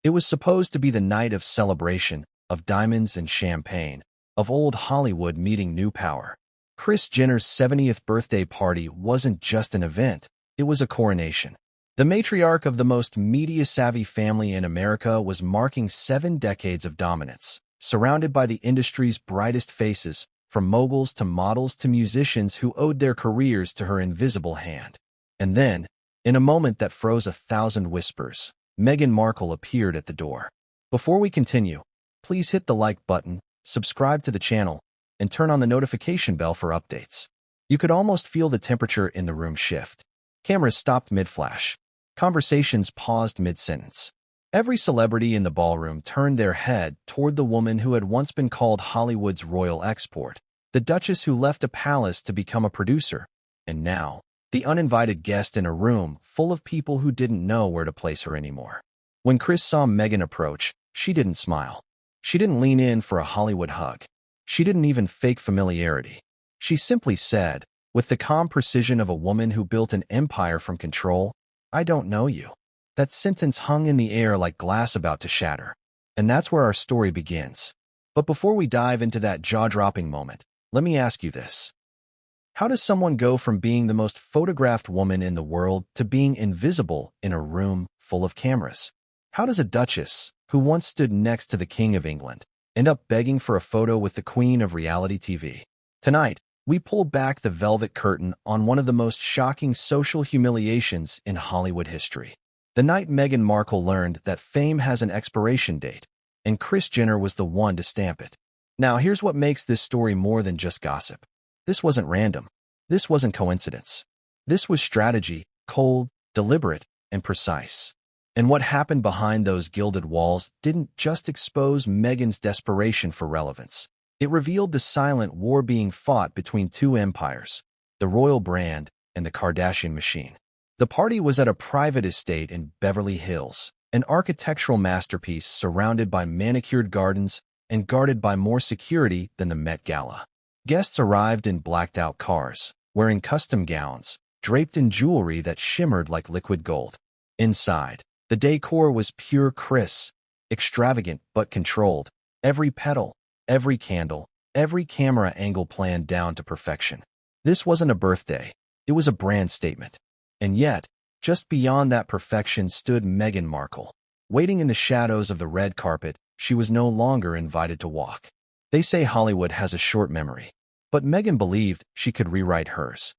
It was supposed to be the night of celebration, of diamonds and champagne, of old Hollywood meeting new power. Kris Jenner's 70th birthday party wasn't just an event, it was a coronation. The matriarch of the most media-savvy family in America was marking 7 decades of dominance, surrounded by the industry's brightest faces, from moguls to models to musicians who owed their careers to her invisible hand. And then, in a moment that froze 1,000 whispers, Meghan Markle appeared at the door. Before we continue, please hit the like button, subscribe to the channel, and turn on the notification bell for updates. You could almost feel the temperature in the room shift. Cameras stopped mid-flash. Conversations paused mid-sentence. Every celebrity in the ballroom turned their head toward the woman who had once been called Hollywood's royal export, the duchess who left a palace to become a producer, and now, the uninvited guest in a room full of people who didn't know where to place her anymore. When Kris saw Meghan approach, she didn't smile. She didn't lean in for a Hollywood hug. She didn't even fake familiarity. She simply said, with the calm precision of a woman who built an empire from control, "I don't know you." That sentence hung in the air like glass about to shatter. And that's where our story begins. But before we dive into that jaw-dropping moment, let me ask you this. How does someone go from being the most photographed woman in the world to being invisible in a room full of cameras? How does a duchess, who once stood next to the King of England, end up begging for a photo with the Queen of reality TV? Tonight, we pull back the velvet curtain on one of the most shocking social humiliations in Hollywood history. The night Meghan Markle learned that fame has an expiration date, and Kris Jenner was the one to stamp it. Now, here's what makes this story more than just gossip. This wasn't random. This wasn't coincidence. This was strategy, cold, deliberate, and precise. And what happened behind those gilded walls didn't just expose Meghan's desperation for relevance. It revealed the silent war being fought between two empires, the royal brand and the Kardashian machine. The party was at a private estate in Beverly Hills, an architectural masterpiece surrounded by manicured gardens and guarded by more security than the Met Gala. Guests arrived in blacked-out cars, wearing custom gowns, draped in jewelry that shimmered like liquid gold. Inside, the decor was pure Kris, extravagant but controlled, every petal, every candle, every camera angle planned down to perfection. This wasn't a birthday, it was a brand statement. And yet, just beyond that perfection stood Meghan Markle. Waiting in the shadows of the red carpet, she was no longer invited to walk. They say Hollywood has a short memory, but Meghan believed she could rewrite hers.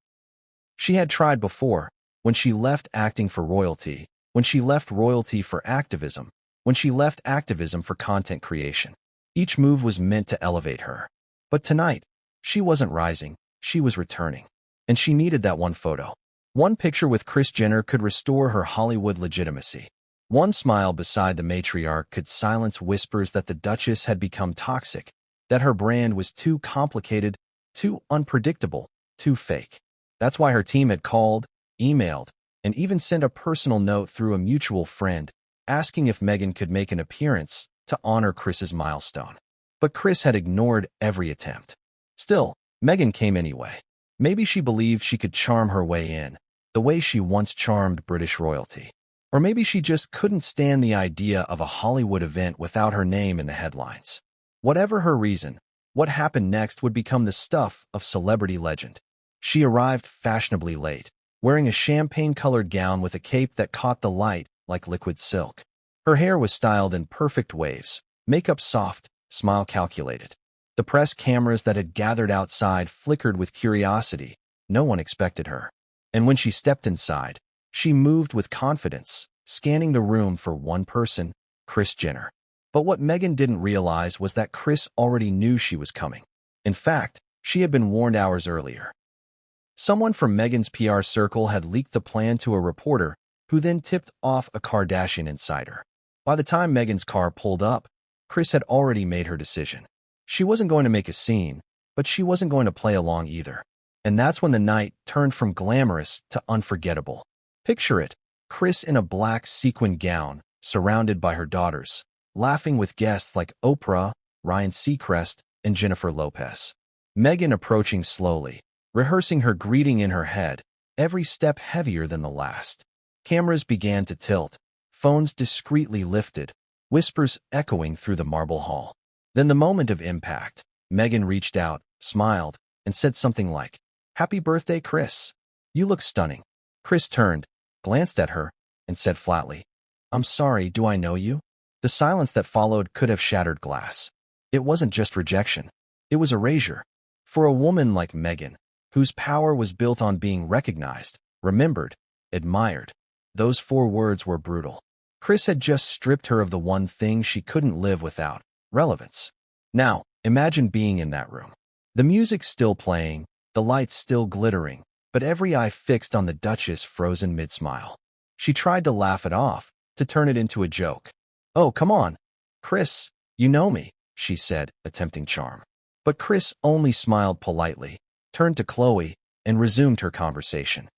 She had tried before, when she left acting for royalty, when she left royalty for activism, when she left activism for content creation. Each move was meant to elevate her. But tonight, she wasn't rising, she was returning. And she needed that one photo. One picture with Kris Jenner could restore her Hollywood legitimacy. One smile beside the matriarch could silence whispers that the Duchess had become toxic, that her brand was too complicated, too unpredictable, too fake. That's why her team had called, emailed, and even sent a personal note through a mutual friend, asking if Meghan could make an appearance to honor Kris's milestone. But Kris had ignored every attempt. Still, Meghan came anyway. Maybe she believed she could charm her way in, the way she once charmed British royalty. Or maybe she just couldn't stand the idea of a Hollywood event without her name in the headlines. Whatever her reason, what happened next would become the stuff of celebrity legend. She arrived fashionably late, wearing a champagne-colored gown with a cape that caught the light like liquid silk. Her hair was styled in perfect waves, makeup soft, smile calculated. The press cameras that had gathered outside flickered with curiosity. No one expected her. And when she stepped inside, she moved with confidence, scanning the room for one person, Kris Jenner. But what Meghan didn't realize was that Kris already knew she was coming. In fact, she had been warned hours earlier. Someone from Meghan's PR circle had leaked the plan to a reporter, who then tipped off a Kardashian insider. By the time Meghan's car pulled up, Kris had already made her decision. She wasn't going to make a scene, but she wasn't going to play along either. And that's when the night turned from glamorous to unforgettable. Picture it, Kris in a black sequin gown, surrounded by her daughters, laughing with guests like Oprah, Ryan Seacrest, and Jennifer Lopez. Meghan approaching slowly, rehearsing her greeting in her head, every step heavier than the last. Cameras began to tilt, phones discreetly lifted, whispers echoing through the marble hall. Then the moment of impact, Meghan reached out, smiled, and said something like, "Happy birthday, Kris. You look stunning." Kris turned, glanced at her, and said flatly, "I'm sorry, do I know you?" The silence that followed could have shattered glass. It wasn't just rejection. It was erasure. For a woman like Meghan, whose power was built on being recognized, remembered, admired, those 4 words were brutal. Kris had just stripped her of the one thing she couldn't live without: relevance. Now, imagine being in that room. The music's still playing, the lights still glittering, but every eye fixed on the Duchess frozen mid-smile. She tried to laugh it off, to turn it into a joke. "Oh, come on, Kris, you know me," she said, attempting charm. But Kris only smiled politely, turned to Khloé, and resumed her conversation.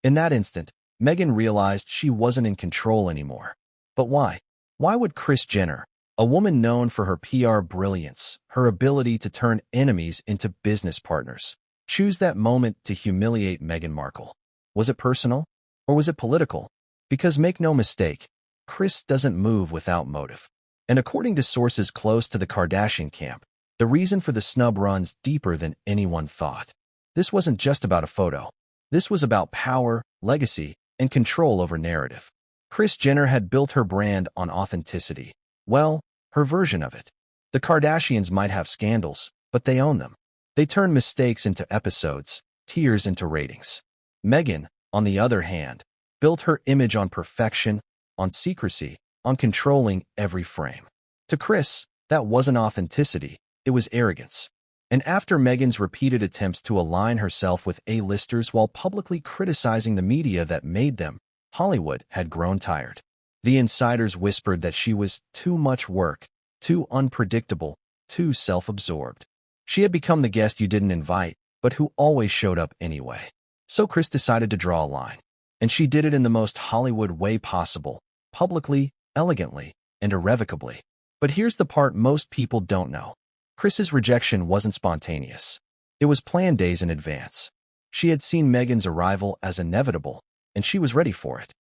In that instant, Meghan realized she wasn't in control anymore. But why? Why would Kris Jenner, a woman known for her PR brilliance, her ability to turn enemies into business partners, choose that moment to humiliate Meghan Markle? Was it personal? Or was it political? Because make no mistake, Kris doesn't move without motive. And according to sources close to the Kardashian camp, the reason for the snub runs deeper than anyone thought. This wasn't just about a photo. This was about power, legacy, and control over narrative. Kris Jenner had built her brand on authenticity. Well, her version of it. The Kardashians might have scandals, but they own them. They turn mistakes into episodes, tears into ratings. Meghan, on the other hand, built her image on perfection, on secrecy, on controlling every frame. To Kris, that wasn't authenticity, it was arrogance. And after Meghan's repeated attempts to align herself with A-listers while publicly criticizing the media that made them, Hollywood had grown tired. The insiders whispered that she was too much work, too unpredictable, too self-absorbed. She had become the guest you didn't invite, but who always showed up anyway. So Kris decided to draw a line. And she did it in the most Hollywood way possible, publicly, elegantly, and irrevocably. But here's the part most people don't know. Kris's rejection wasn't spontaneous. It was planned days in advance. She had seen Meghan's arrival as inevitable, and she was ready for it.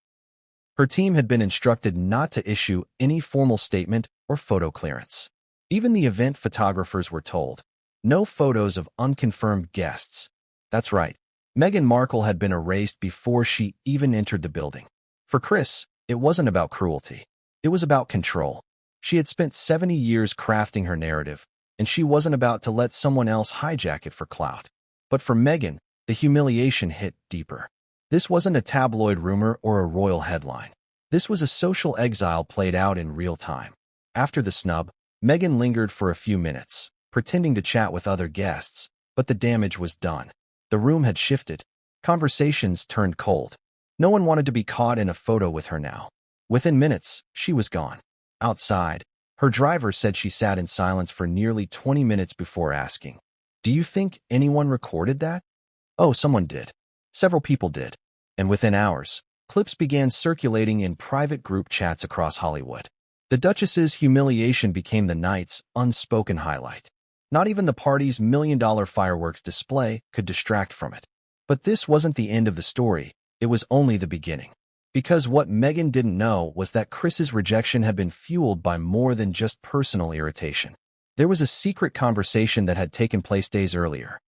Her team had been instructed not to issue any formal statement or photo clearance. Even the event photographers were told, no photos of unconfirmed guests. That's right, Meghan Markle had been erased before she even entered the building. For Kris, it wasn't about cruelty. It was about control. She had spent 70 years crafting her narrative, and she wasn't about to let someone else hijack it for clout. But for Meghan, the humiliation hit deeper. This wasn't a tabloid rumor or a royal headline. This was a social exile played out in real time. After the snub, Meghan lingered for a few minutes, pretending to chat with other guests, but the damage was done. The room had shifted. Conversations turned cold. No one wanted to be caught in a photo with her now. Within minutes, she was gone. Outside, her driver said she sat in silence for nearly 20 minutes before asking, "Do you think anyone recorded that?" Oh, someone did. Several people did. And within hours, clips began circulating in private group chats across Hollywood. The Duchess's humiliation became the night's unspoken highlight. Not even the party's $1 million fireworks display could distract from it. But this wasn't the end of the story. It was only the beginning. Because what Meghan didn't know was that Kris's rejection had been fueled by more than just personal irritation. There was a secret conversation that had taken place days earlier.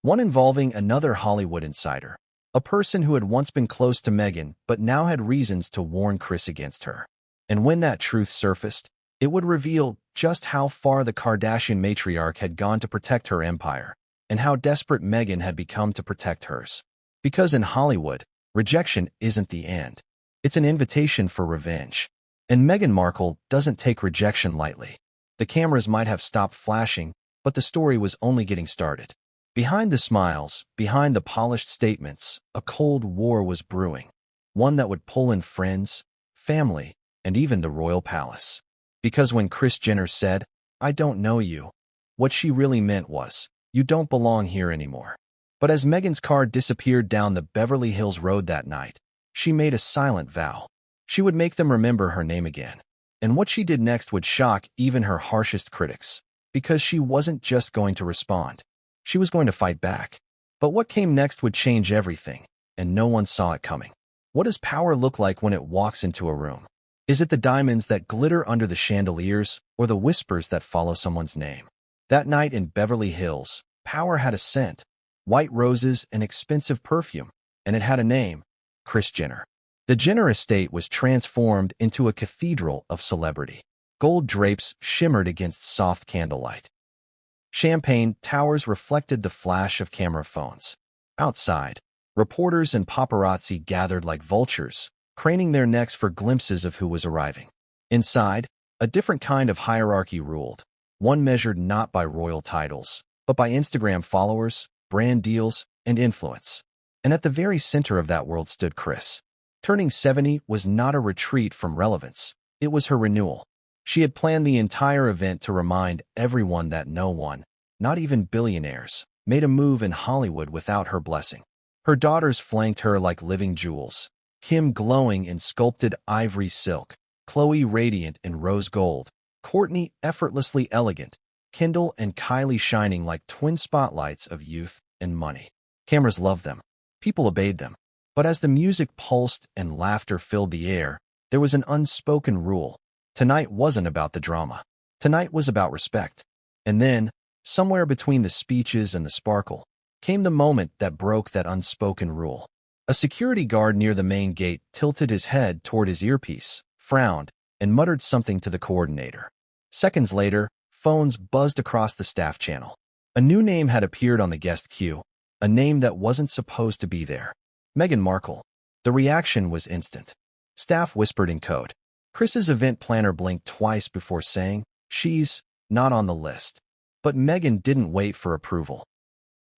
One involving another Hollywood insider, a person who had once been close to Meghan but now had reasons to warn Kris against her. And when that truth surfaced, it would reveal just how far the Kardashian matriarch had gone to protect her empire, and how desperate Meghan had become to protect hers. Because in Hollywood, rejection isn't the end. It's an invitation for revenge. And Meghan Markle doesn't take rejection lightly. The cameras might have stopped flashing, but the story was only getting started. Behind the smiles, behind the polished statements, a cold war was brewing. One that would pull in friends, family, and even the royal palace. Because when Kris Jenner said, "I don't know you," what she really meant was, "You don't belong here anymore." But as Meghan's car disappeared down the Beverly Hills Road that night, she made a silent vow. She would make them remember her name again. And what she did next would shock even her harshest critics, because she wasn't just going to respond. She was going to fight back. But what came next would change everything, and no one saw it coming. What does power look like when it walks into a room? Is it the diamonds that glitter under the chandeliers or the whispers that follow someone's name? That night in Beverly Hills, power had a scent, white roses and expensive perfume, and it had a name, Kris Jenner. The Jenner estate was transformed into a cathedral of celebrity. Gold drapes shimmered against soft candlelight. Champagne towers reflected the flash of camera phones. Outside, reporters and paparazzi gathered like vultures, craning their necks for glimpses of who was arriving. Inside, a different kind of hierarchy ruled, one measured not by royal titles, but by Instagram followers, brand deals, and influence. And at the very center of that world stood Kris. Turning 70 was not a retreat from relevance. It was her renewal. She had planned the entire event to remind everyone that no one, not even billionaires, made a move in Hollywood without her blessing. Her daughters flanked her like living jewels, Kim glowing in sculpted ivory silk, Khloé radiant in rose gold, Kourtney effortlessly elegant, Kendall and Kylie shining like twin spotlights of youth and money. Cameras loved them. People obeyed them. But as the music pulsed and laughter filled the air, there was an unspoken rule. Tonight wasn't about the drama. Tonight was about respect. And then, somewhere between the speeches and the sparkle, came the moment that broke that unspoken rule. A security guard near the main gate tilted his head toward his earpiece, frowned, and muttered something to the coordinator. Seconds later, phones buzzed across the staff channel. A new name had appeared on the guest queue, a name that wasn't supposed to be there. Meghan Markle. The reaction was instant. Staff whispered in code. Kris's event planner blinked twice before saying, "She's not on the list." But Meghan didn't wait for approval.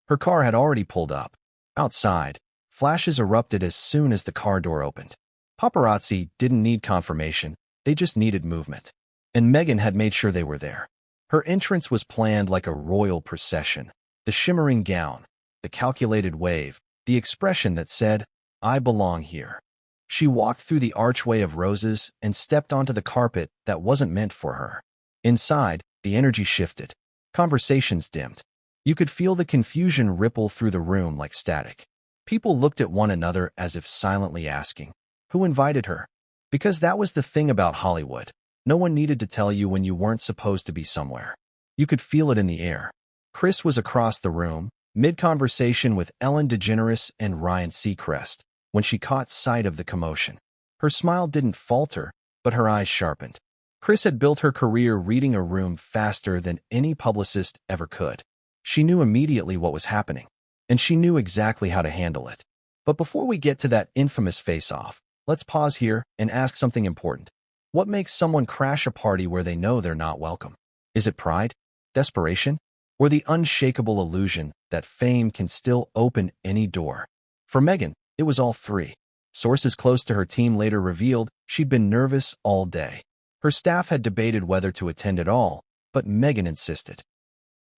Her car had already pulled up. Outside, flashes erupted as soon as the car door opened. Paparazzi didn't need confirmation, they just needed movement. And Meghan had made sure they were there. Her entrance was planned like a royal procession. The shimmering gown, the calculated wave, the expression that said, "I belong here." She walked through the archway of roses and stepped onto the carpet that wasn't meant for her. Inside, the energy shifted. Conversations dimmed. You could feel the confusion ripple through the room like static. People looked at one another as if silently asking, "Who invited her?" Because that was the thing about Hollywood. No one needed to tell you when you weren't supposed to be somewhere. You could feel it in the air. Kris was across the room, mid-conversation with Ellen DeGeneres and Ryan Seacrest, when she caught sight of the commotion. Her smile didn't falter, but her eyes sharpened. Kris had built her career reading a room faster than any publicist ever could. She knew immediately what was happening, and she knew exactly how to handle it. But before we get to that infamous face-off, let's pause here and ask something important. What makes someone crash a party where they know they're not welcome? Is it pride, desperation, or the unshakable illusion that fame can still open any door? For Meghan, it was all three. Sources close to her team later revealed she'd been nervous all day. Her staff had debated whether to attend at all, but Meghan insisted.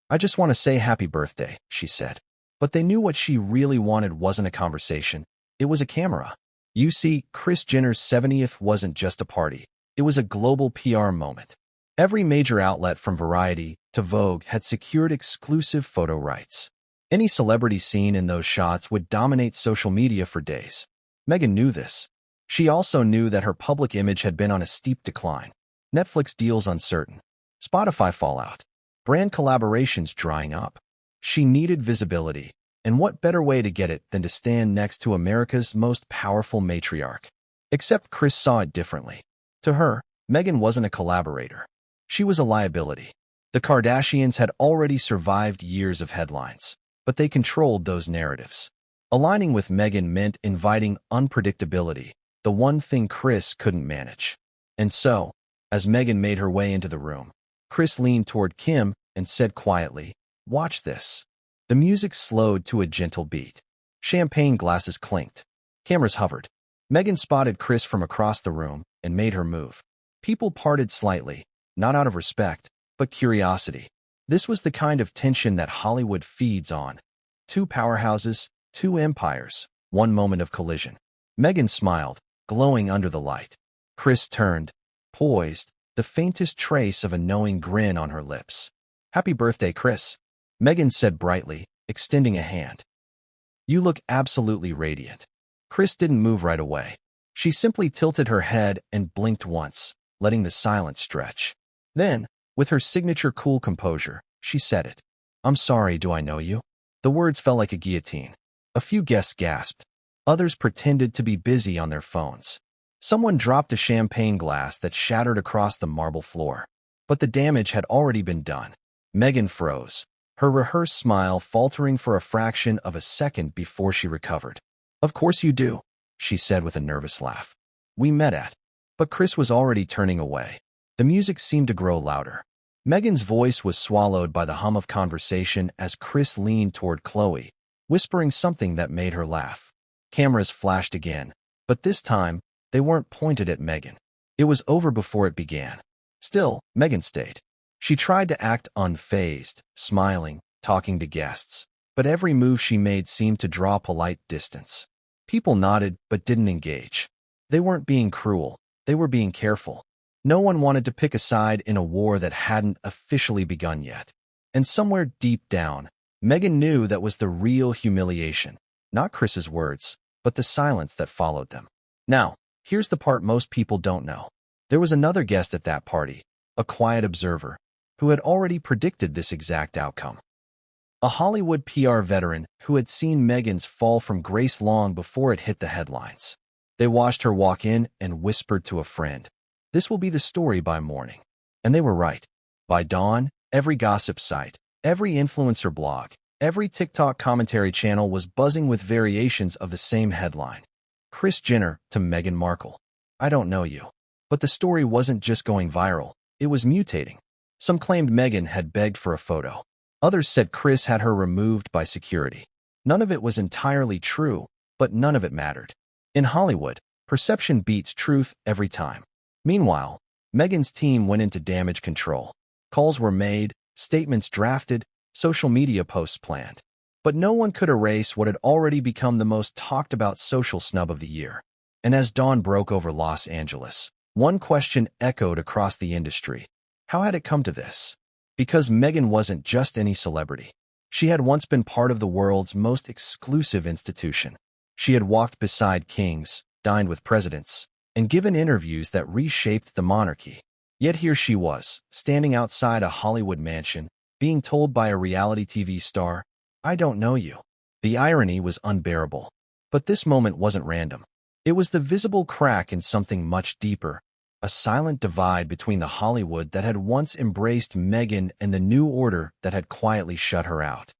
"I just want to say happy birthday," she said. But they knew what she really wanted wasn't a conversation. It was a camera. You see, Kris Jenner's 70th wasn't just a party. It was a global PR moment. Every major outlet from Variety to Vogue had secured exclusive photo rights. Any celebrity seen in those shots would dominate social media for days. Meghan knew this. She also knew that her public image had been on a steep decline. Netflix deals uncertain. Spotify fallout. Brand collaborations drying up. She needed visibility, and what better way to get it than to stand next to America's most powerful matriarch? Except Kris saw it differently. To her, Meghan wasn't a collaborator. She was a liability. The Kardashians had already survived years of headlines, but they controlled those narratives. Aligning with Meghan meant inviting unpredictability, the one thing Kris couldn't manage. And so, as Meghan made her way into the room, Kris leaned toward Kim and said quietly, "Watch this." The music slowed to a gentle beat. Champagne glasses clinked. Cameras hovered. Meghan spotted Kris from across the room and made her move. People parted slightly, not out of respect, but curiosity. This was the kind of tension that Hollywood feeds on. Two powerhouses, two empires, one moment of collision. Meghan smiled, glowing under the light. Kris turned, poised, the faintest trace of a knowing grin on her lips. "Happy birthday, Kris," Meghan said brightly, extending a hand. "You look absolutely radiant." Kris didn't move right away. She simply tilted her head and blinked once, letting the silence stretch. Then, with her signature cool composure, she said it. "I'm sorry, do I know you?" The words fell like a guillotine. A few guests gasped. Others pretended to be busy on their phones. Someone dropped a champagne glass that shattered across the marble floor. But the damage had already been done. Meghan froze, her rehearsed smile faltering for a fraction of a second before she recovered. "Of course you do," she said with a nervous laugh. "We met at—" But Kris was already turning away. The music seemed to grow louder. Meghan's voice was swallowed by the hum of conversation as Kris leaned toward Khloé, whispering something that made her laugh. Cameras flashed again, but this time, they weren't pointed at Meghan. It was over before it began. Still, Meghan stayed. She tried to act unfazed, smiling, talking to guests, but every move she made seemed to draw polite distance. People nodded but didn't engage. They weren't being cruel, they were being careful. No one wanted to pick a side in a war that hadn't officially begun yet. And somewhere deep down, Meghan knew that was the real humiliation. Not Kris's words, but the silence that followed them. Now, here's the part most people don't know. There was another guest at that party, a quiet observer, who had already predicted this exact outcome. A Hollywood PR veteran who had seen Meghan's fall from grace long before it hit the headlines. They watched her walk in and whispered to a friend, "This will be the story by morning." And they were right. By dawn, every gossip site, every influencer blog, every TikTok commentary channel was buzzing with variations of the same headline. Kris Jenner to Meghan Markle. "I don't know you." But the story wasn't just going viral, it was mutating. Some claimed Meghan had begged for a photo. Others said Kris had her removed by security. None of it was entirely true, but none of it mattered. In Hollywood, perception beats truth every time. Meanwhile, Meghan's team went into damage control. Calls were made, statements drafted, social media posts planned. But no one could erase what had already become the most talked about social snub of the year. And as dawn broke over Los Angeles, one question echoed across the industry. How had it come to this? Because Meghan wasn't just any celebrity. She had once been part of the world's most exclusive institution. She had walked beside kings, dined with presidents, and given interviews that reshaped the monarchy. Yet here she was, standing outside a Hollywood mansion, being told by a reality TV star, "I don't know you." The irony was unbearable. But this moment wasn't random. It was the visible crack in something much deeper, a silent divide between the Hollywood that had once embraced Meghan and the new order that had quietly shut her out.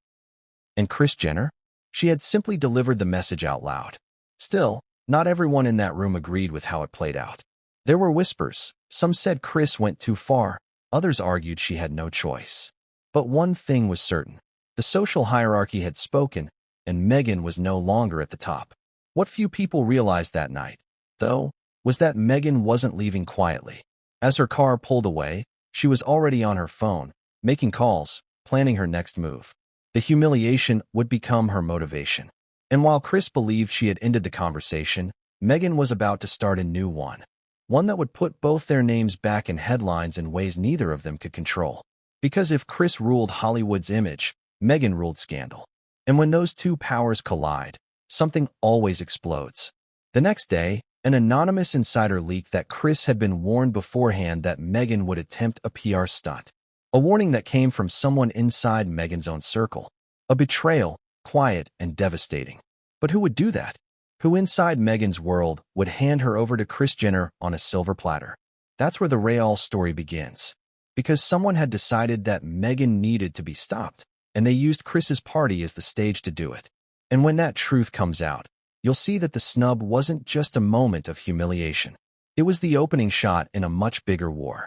And Kris Jenner? She had simply delivered the message out loud. Still, not everyone in that room agreed with how it played out. There were whispers. Some said Kris went too far. Others argued she had no choice. But one thing was certain. The social hierarchy had spoken, and Meghan was no longer at the top. What few people realized that night, though, was that Meghan wasn't leaving quietly. As her car pulled away, she was already on her phone, making calls, planning her next move. The humiliation would become her motivation. And while Kris believed she had ended the conversation, Meghan was about to start a new one. One that would put both their names back in headlines in ways neither of them could control. Because if Kris ruled Hollywood's image, Meghan ruled scandal. And when those two powers collide, something always explodes. The next day, an anonymous insider leaked that Kris had been warned beforehand that Meghan would attempt a PR stunt. A warning that came from someone inside Meghan's own circle. A betrayal, quiet and devastating. But who would do that? Who inside Meghan's world would hand her over to Kris Jenner on a silver platter? That's where the real story begins. Because someone had decided that Meghan needed to be stopped, and they used Kris's party as the stage to do it. And when that truth comes out, you'll see that the snub wasn't just a moment of humiliation. It was the opening shot in a much bigger war.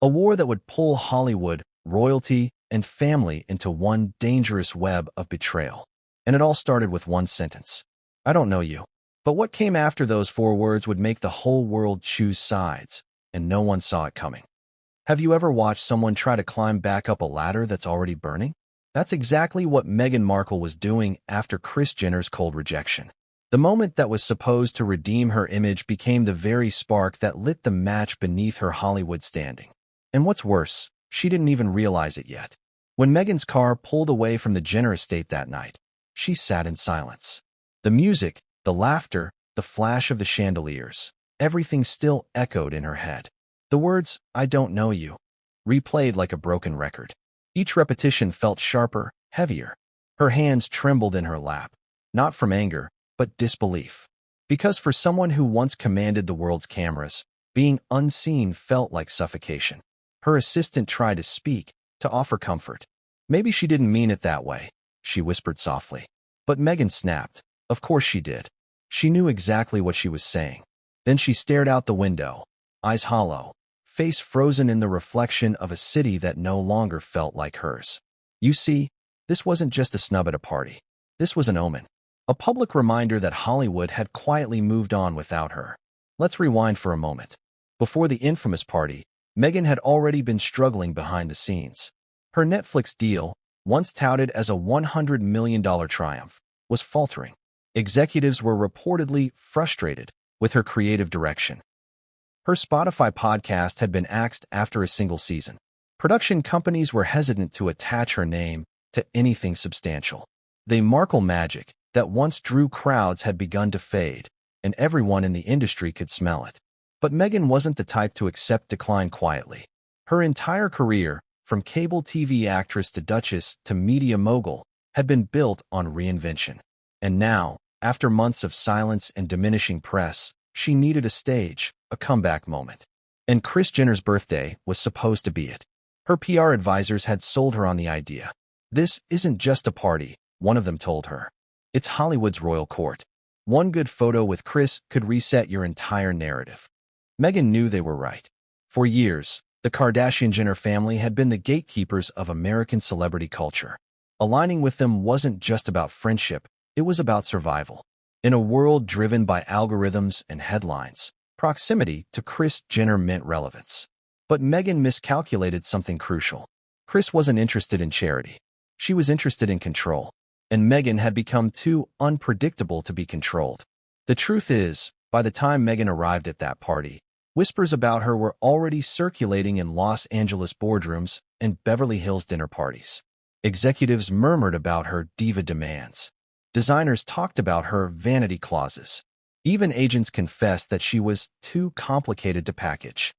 A war that would pull Hollywood, royalty, and family into one dangerous web of betrayal. And it all started with one sentence. "I don't know you." But what came after those 4 words would make the whole world choose sides, and no one saw it coming. Have you ever watched someone try to climb back up a ladder that's already burning? That's exactly what Meghan Markle was doing after Kris Jenner's cold rejection. The moment that was supposed to redeem her image became the very spark that lit the match beneath her Hollywood standing. And what's worse, she didn't even realize it yet. When Meghan's car pulled away from the Jenner estate that night, she sat in silence. The music, the laughter, the flash of the chandeliers. Everything still echoed in her head. The words, "I don't know you," replayed like a broken record. Each repetition felt sharper, heavier. Her hands trembled in her lap, not from anger, but disbelief. Because for someone who once commanded the world's cameras, being unseen felt like suffocation. Her assistant tried to speak, to offer comfort. "Maybe she didn't mean it that way," she whispered softly. But Meghan snapped. Of course she did. She knew exactly what she was saying. Then she stared out the window, eyes hollow, face frozen in the reflection of a city that no longer felt like hers. You see, this wasn't just a snub at a party. This was an omen. A public reminder that Hollywood had quietly moved on without her. Let's rewind for a moment. Before the infamous party, Meghan had already been struggling behind the scenes. Her Netflix deal, once touted as a $100 million triumph, was faltering. Executives were reportedly frustrated with her creative direction. Her Spotify podcast had been axed after a single season. Production companies were hesitant to attach her name to anything substantial. The Markle magic that once drew crowds had begun to fade, and everyone in the industry could smell it. But Meghan wasn't the type to accept decline quietly. Her entire career, from cable TV actress to duchess to media mogul, had been built on reinvention. And now, after months of silence and diminishing press, she needed a stage, a comeback moment. And Kris Jenner's birthday was supposed to be it. Her PR advisors had sold her on the idea. "This isn't just a party," one of them told her. "It's Hollywood's royal court. One good photo with Kris could reset your entire narrative." Meghan knew they were right. For years, the Kardashian-Jenner family had been the gatekeepers of American celebrity culture. Aligning with them wasn't just about friendship, it was about survival. In a world driven by algorithms and headlines, proximity to Kris Jenner meant relevance. But Meghan miscalculated something crucial. Kris wasn't interested in charity. She was interested in control. And Meghan had become too unpredictable to be controlled. The truth is, by the time Meghan arrived at that party, whispers about her were already circulating in Los Angeles boardrooms and Beverly Hills dinner parties. Executives murmured about her diva demands. Designers talked about her vanity clauses. Even agents confessed that she was too complicated to package.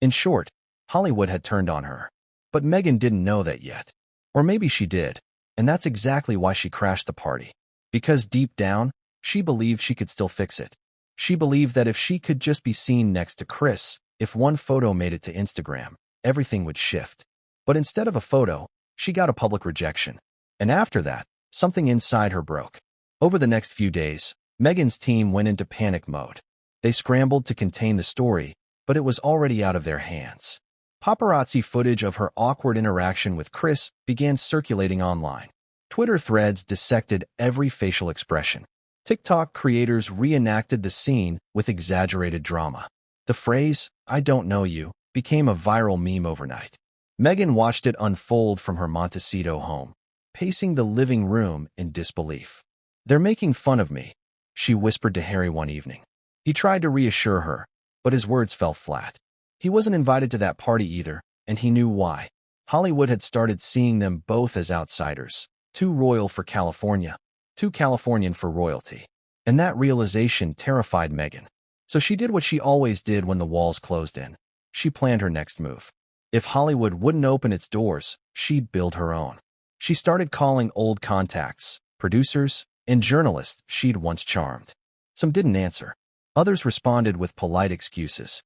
In short, Hollywood had turned on her. But Meghan didn't know that yet. Or maybe she did. And that's exactly why she crashed the party. Because deep down, she believed she could still fix it. She believed that if she could just be seen next to Kris, if one photo made it to Instagram, everything would shift. But instead of a photo, she got a public rejection. And after that, something inside her broke. Over the next few days, Meghan's team went into panic mode. They scrambled to contain the story, but it was already out of their hands. Paparazzi footage of her awkward interaction with Kris began circulating online. Twitter threads dissected every facial expression. TikTok creators reenacted the scene with exaggerated drama. The phrase, "I don't know you," became a viral meme overnight. Meghan watched it unfold from her Montecito home, pacing the living room in disbelief. "They're making fun of me," she whispered to Harry one evening. He tried to reassure her, but his words fell flat. He wasn't invited to that party either, and he knew why. Hollywood had started seeing them both as outsiders, too royal for California, too Californian for royalty. And that realization terrified Meghan. So she did what she always did when the walls closed in. She planned her next move. If Hollywood wouldn't open its doors, she'd build her own. She started calling old contacts, producers, and journalists she'd once charmed. Some didn't answer. Others responded with polite excuses.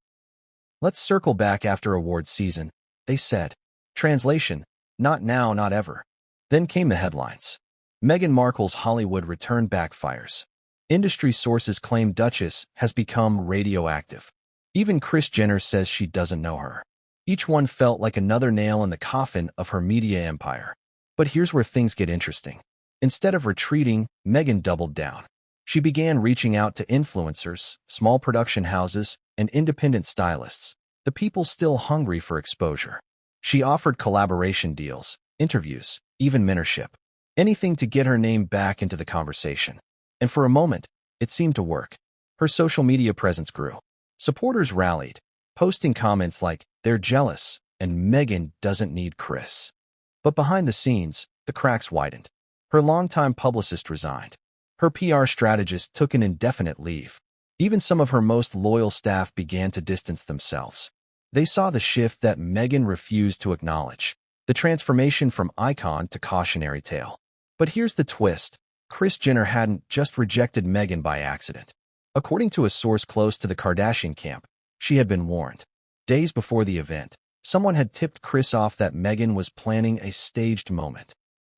"Let's circle back after awards season," they said. Translation, "Not now, not ever." Then came the headlines. Meghan Markle's Hollywood return backfires. Industry sources claim Duchess has become radioactive. Even Kris Jenner says she doesn't know her. Each one felt like another nail in the coffin of her media empire. But here's where things get interesting. Instead of retreating, Meghan doubled down. She began reaching out to influencers, small production houses, and independent stylists, the people still hungry for exposure. She offered collaboration deals, interviews, even mentorship. Anything to get her name back into the conversation. And for a moment, it seemed to work. Her social media presence grew. Supporters rallied, posting comments like, "They're jealous," and "Meghan doesn't need Kris." But behind the scenes, the cracks widened. Her longtime publicist resigned. Her PR strategist took an indefinite leave. Even some of her most loyal staff began to distance themselves. They saw the shift that Meghan refused to acknowledge, the transformation from icon to cautionary tale. But here's the twist. Kris Jenner hadn't just rejected Meghan by accident. According to a source close to the Kardashian camp, she had been warned. Days before the event, someone had tipped Kris off that Meghan was planning a staged moment.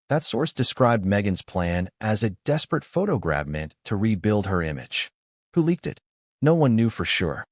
That source described Meghan's plan as a desperate photo grab meant to rebuild her image. Who leaked it? No one knew for sure.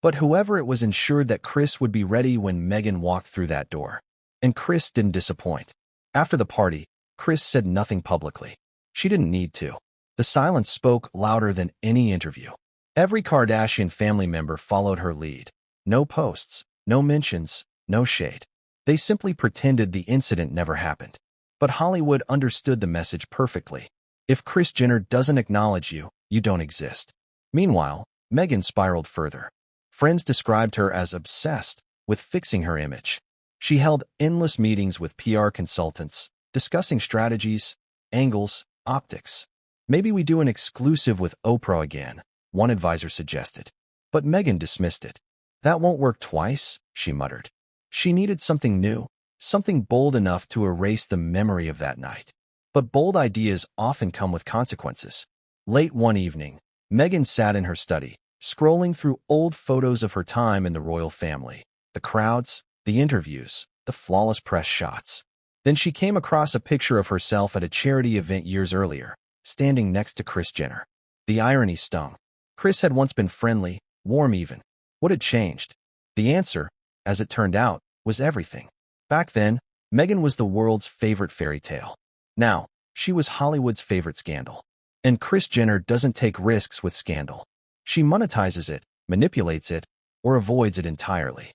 But whoever it was ensured that Kris would be ready when Meghan walked through that door. And Kris didn't disappoint. After the party, Kris said nothing publicly. She didn't need to. The silence spoke louder than any interview. Every Kardashian family member followed her lead. No posts, no mentions, no shade. They simply pretended the incident never happened. But Hollywood understood the message perfectly. If Kris Jenner doesn't acknowledge you, you don't exist. Meanwhile, Meghan spiraled further. Friends described her as obsessed with fixing her image. She held endless meetings with PR consultants, discussing strategies, angles, optics. Maybe we do an exclusive with Oprah again, one advisor suggested. But Meghan dismissed it. That won't work twice, she muttered. She needed something new, something bold enough to erase the memory of that night. But bold ideas often come with consequences. Late one evening, Meghan sat in her study, scrolling through old photos of her time in the royal family, the crowds, the interviews, the flawless press shots. Then she came across a picture of herself at a charity event years earlier, standing next to Kris Jenner. The irony stung. Kris had once been friendly, warm even. What had changed? The answer, as it turned out, was everything. Back then, Meghan was the world's favorite fairy tale. Now, she was Hollywood's favorite scandal. And Kris Jenner doesn't take risks with scandal. She monetizes it, manipulates it, or avoids it entirely.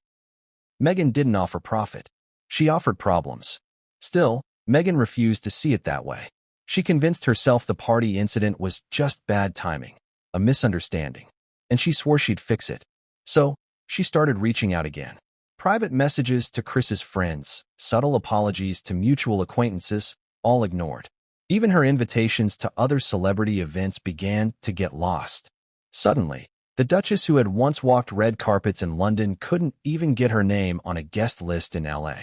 Meghan didn't offer profit. She offered problems. Still, Meghan refused to see it that way. She convinced herself the party incident was just bad timing, a misunderstanding, and she swore she'd fix it. So, she started reaching out again. Private messages to Kris's friends, subtle apologies to mutual acquaintances, all ignored. Even her invitations to other celebrity events began to get lost. Suddenly, the Duchess who had once walked red carpets in London couldn't even get her name on a guest list in LA.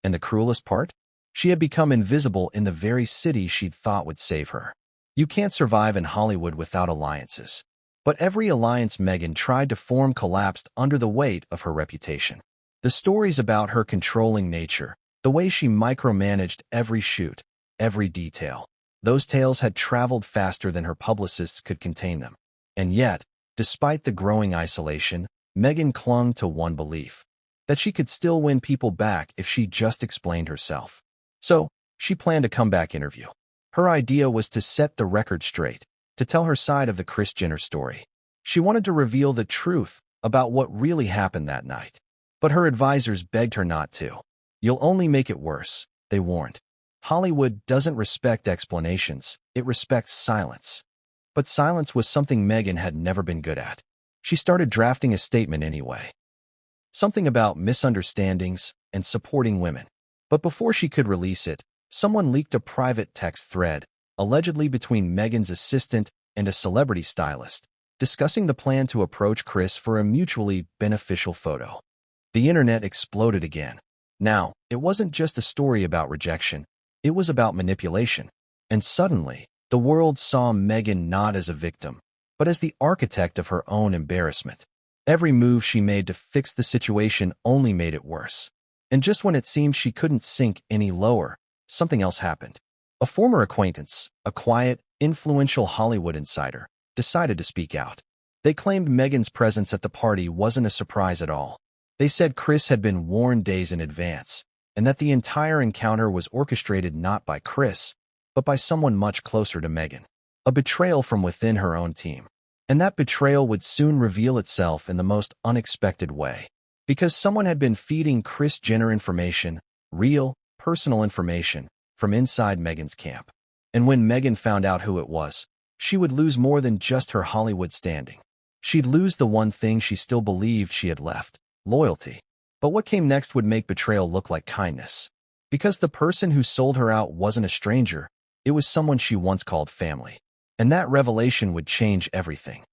And the cruelest part? She had become invisible in the very city she'd thought would save her. You can't survive in Hollywood without alliances. But every alliance Meghan tried to form collapsed under the weight of her reputation. The stories about her controlling nature, the way she micromanaged every shoot, every detail, those tales had traveled faster than her publicists could contain them. And yet, despite the growing isolation, Meghan clung to one belief: that she could still win people back if she just explained herself. So, she planned a comeback interview. Her idea was to set the record straight, to tell her side of the Kris Jenner story. She wanted to reveal the truth about what really happened that night. But her advisors begged her not to. You'll only make it worse, they warned. Hollywood doesn't respect explanations, it respects silence. But silence was something Meghan had never been good at. She started drafting a statement anyway. Something about misunderstandings and supporting women. But before she could release it, someone leaked a private text thread, allegedly between Meghan's assistant and a celebrity stylist, discussing the plan to approach Kris for a mutually beneficial photo. The internet exploded again. Now, it wasn't just a story about rejection, it was about manipulation. And suddenly, the world saw Meghan not as a victim, but as the architect of her own embarrassment. Every move she made to fix the situation only made it worse. And just when it seemed she couldn't sink any lower, something else happened. A former acquaintance, a quiet, influential Hollywood insider, decided to speak out. They claimed Meghan's presence at the party wasn't a surprise at all. They said Kris had been warned days in advance, and that the entire encounter was orchestrated not by Kris, but by someone much closer to Meghan. A betrayal from within her own team. And that betrayal would soon reveal itself in the most unexpected way. Because someone had been feeding Kris Jenner information, real, personal information, from inside Meghan's camp. And when Meghan found out who it was, she would lose more than just her Hollywood standing. She'd lose the one thing she still believed she had left: loyalty. But what came next would make betrayal look like kindness. Because the person who sold her out wasn't a stranger, it was someone she once called family. And that revelation would change everything.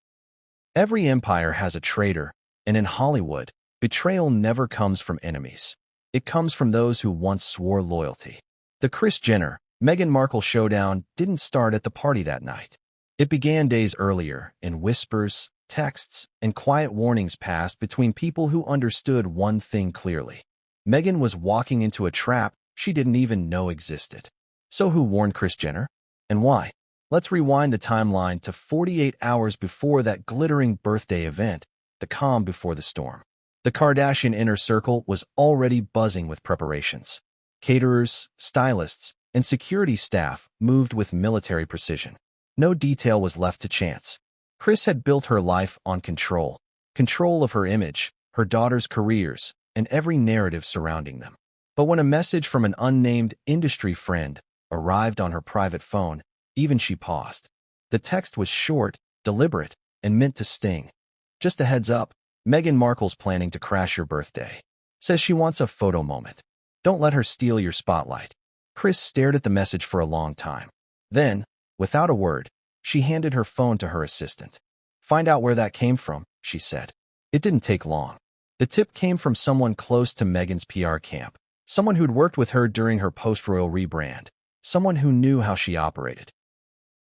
Every empire has a traitor, and in Hollywood, betrayal never comes from enemies. It comes from those who once swore loyalty. The Kris Jenner, Meghan Markle showdown didn't start at the party that night. It began days earlier, in whispers, texts, and quiet warnings passed between people who understood one thing clearly. Meghan was walking into a trap she didn't even know existed. So who warned Kris Jenner? And why? Let's rewind the timeline to 48 hours before that glittering birthday event, the calm before the storm. The Kardashian inner circle was already buzzing with preparations. Caterers, stylists, and security staff moved with military precision. No detail was left to chance. Kris had built her life on control. Control of her image, her daughters' careers, and every narrative surrounding them. But when a message from an unnamed industry friend arrived on her private phone, even she paused. The text was short, deliberate, and meant to sting. Just a heads up, Meghan Markle's planning to crash your birthday. Says she wants a photo moment. Don't let her steal your spotlight. Kris stared at the message for a long time. Then, without a word, she handed her phone to her assistant. Find out where that came from, she said. It didn't take long. The tip came from someone close to Meghan's PR camp, someone who'd worked with her during her post-royal rebrand, someone who knew how she operated.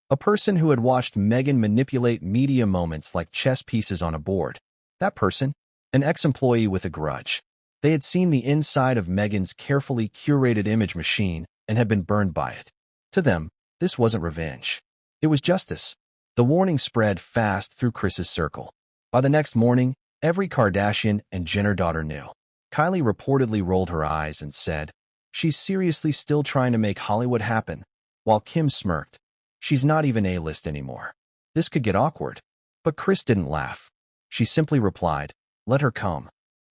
A person who had watched Meghan manipulate media moments like chess pieces on a board. That person, an ex-employee with a grudge. They had seen the inside of Meghan's carefully curated image machine and had been burned by it. To them, this wasn't revenge. It was justice. The warning spread fast through Kris's circle. By the next morning, every Kardashian and Jenner daughter knew. Kylie reportedly rolled her eyes and said, "She's seriously still trying to make Hollywood happen," while Kim smirked. "She's not even A-list anymore. This could get awkward." But Kris didn't laugh. She simply replied, "Let her come."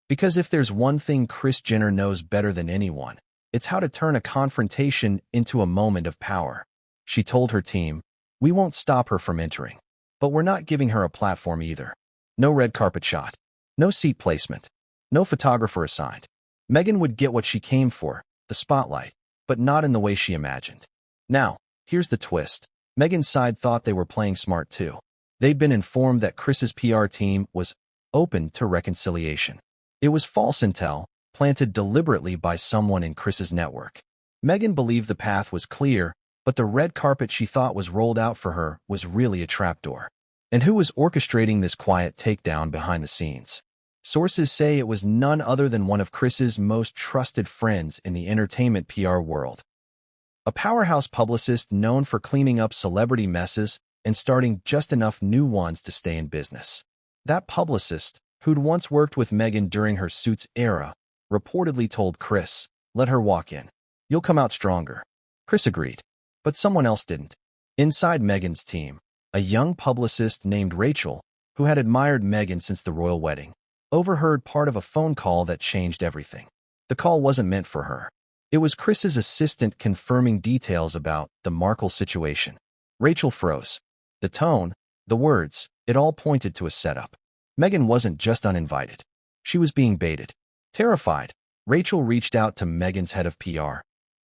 Because if there's one thing Kris Jenner knows better than anyone, it's how to turn a confrontation into a moment of power. She told her team, "We won't stop her from entering. But we're not giving her a platform either. No red carpet shot. No seat placement. No photographer assigned. Meghan would get what she came for, the spotlight, but not in the way she imagined." Now, here's the twist. Meghan's side thought they were playing smart too. They'd been informed that Kris's PR team was open to reconciliation. It was false intel, planted deliberately by someone in Kris's network. Meghan believed the path was clear, but the red carpet she thought was rolled out for her was really a trapdoor. And who was orchestrating this quiet takedown behind the scenes? Sources say it was none other than one of Kris's most trusted friends in the entertainment PR world. A powerhouse publicist known for cleaning up celebrity messes and starting just enough new ones to stay in business. That publicist, who'd once worked with Meghan during her Suits era, reportedly told Kris, "Let her walk in. You'll come out stronger." Kris agreed, but someone else didn't. Inside Meghan's team, a young publicist named Rachel, who had admired Meghan since the royal wedding, overheard part of a phone call that changed everything. The call wasn't meant for her. It was Kris's assistant confirming details about the Markle situation. Rachel froze. The tone, the words, it all pointed to a setup. Meghan wasn't just uninvited. She was being baited. Terrified, Rachel reached out to Meghan's head of PR.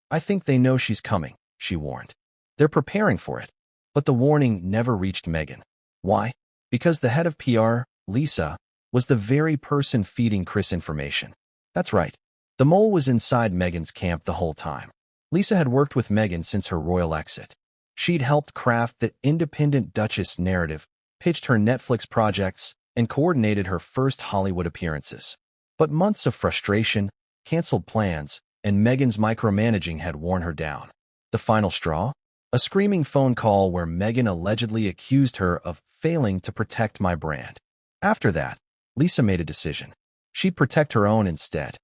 "I think they know she's coming," she warned. "They're preparing for it." But the warning never reached Meghan. Why? Because the head of PR, Lisa, was the very person feeding Kris information. That's right. The mole was inside Meghan's camp the whole time. Lisa had worked with Meghan since her royal exit. She'd helped craft the independent Duchess narrative, pitched her Netflix projects, and coordinated her first Hollywood appearances. But months of frustration, canceled plans, and Meghan's micromanaging had worn her down. The final straw? A screaming phone call where Meghan allegedly accused her of failing to protect my brand. After that, Lisa made a decision. She'd protect her own instead.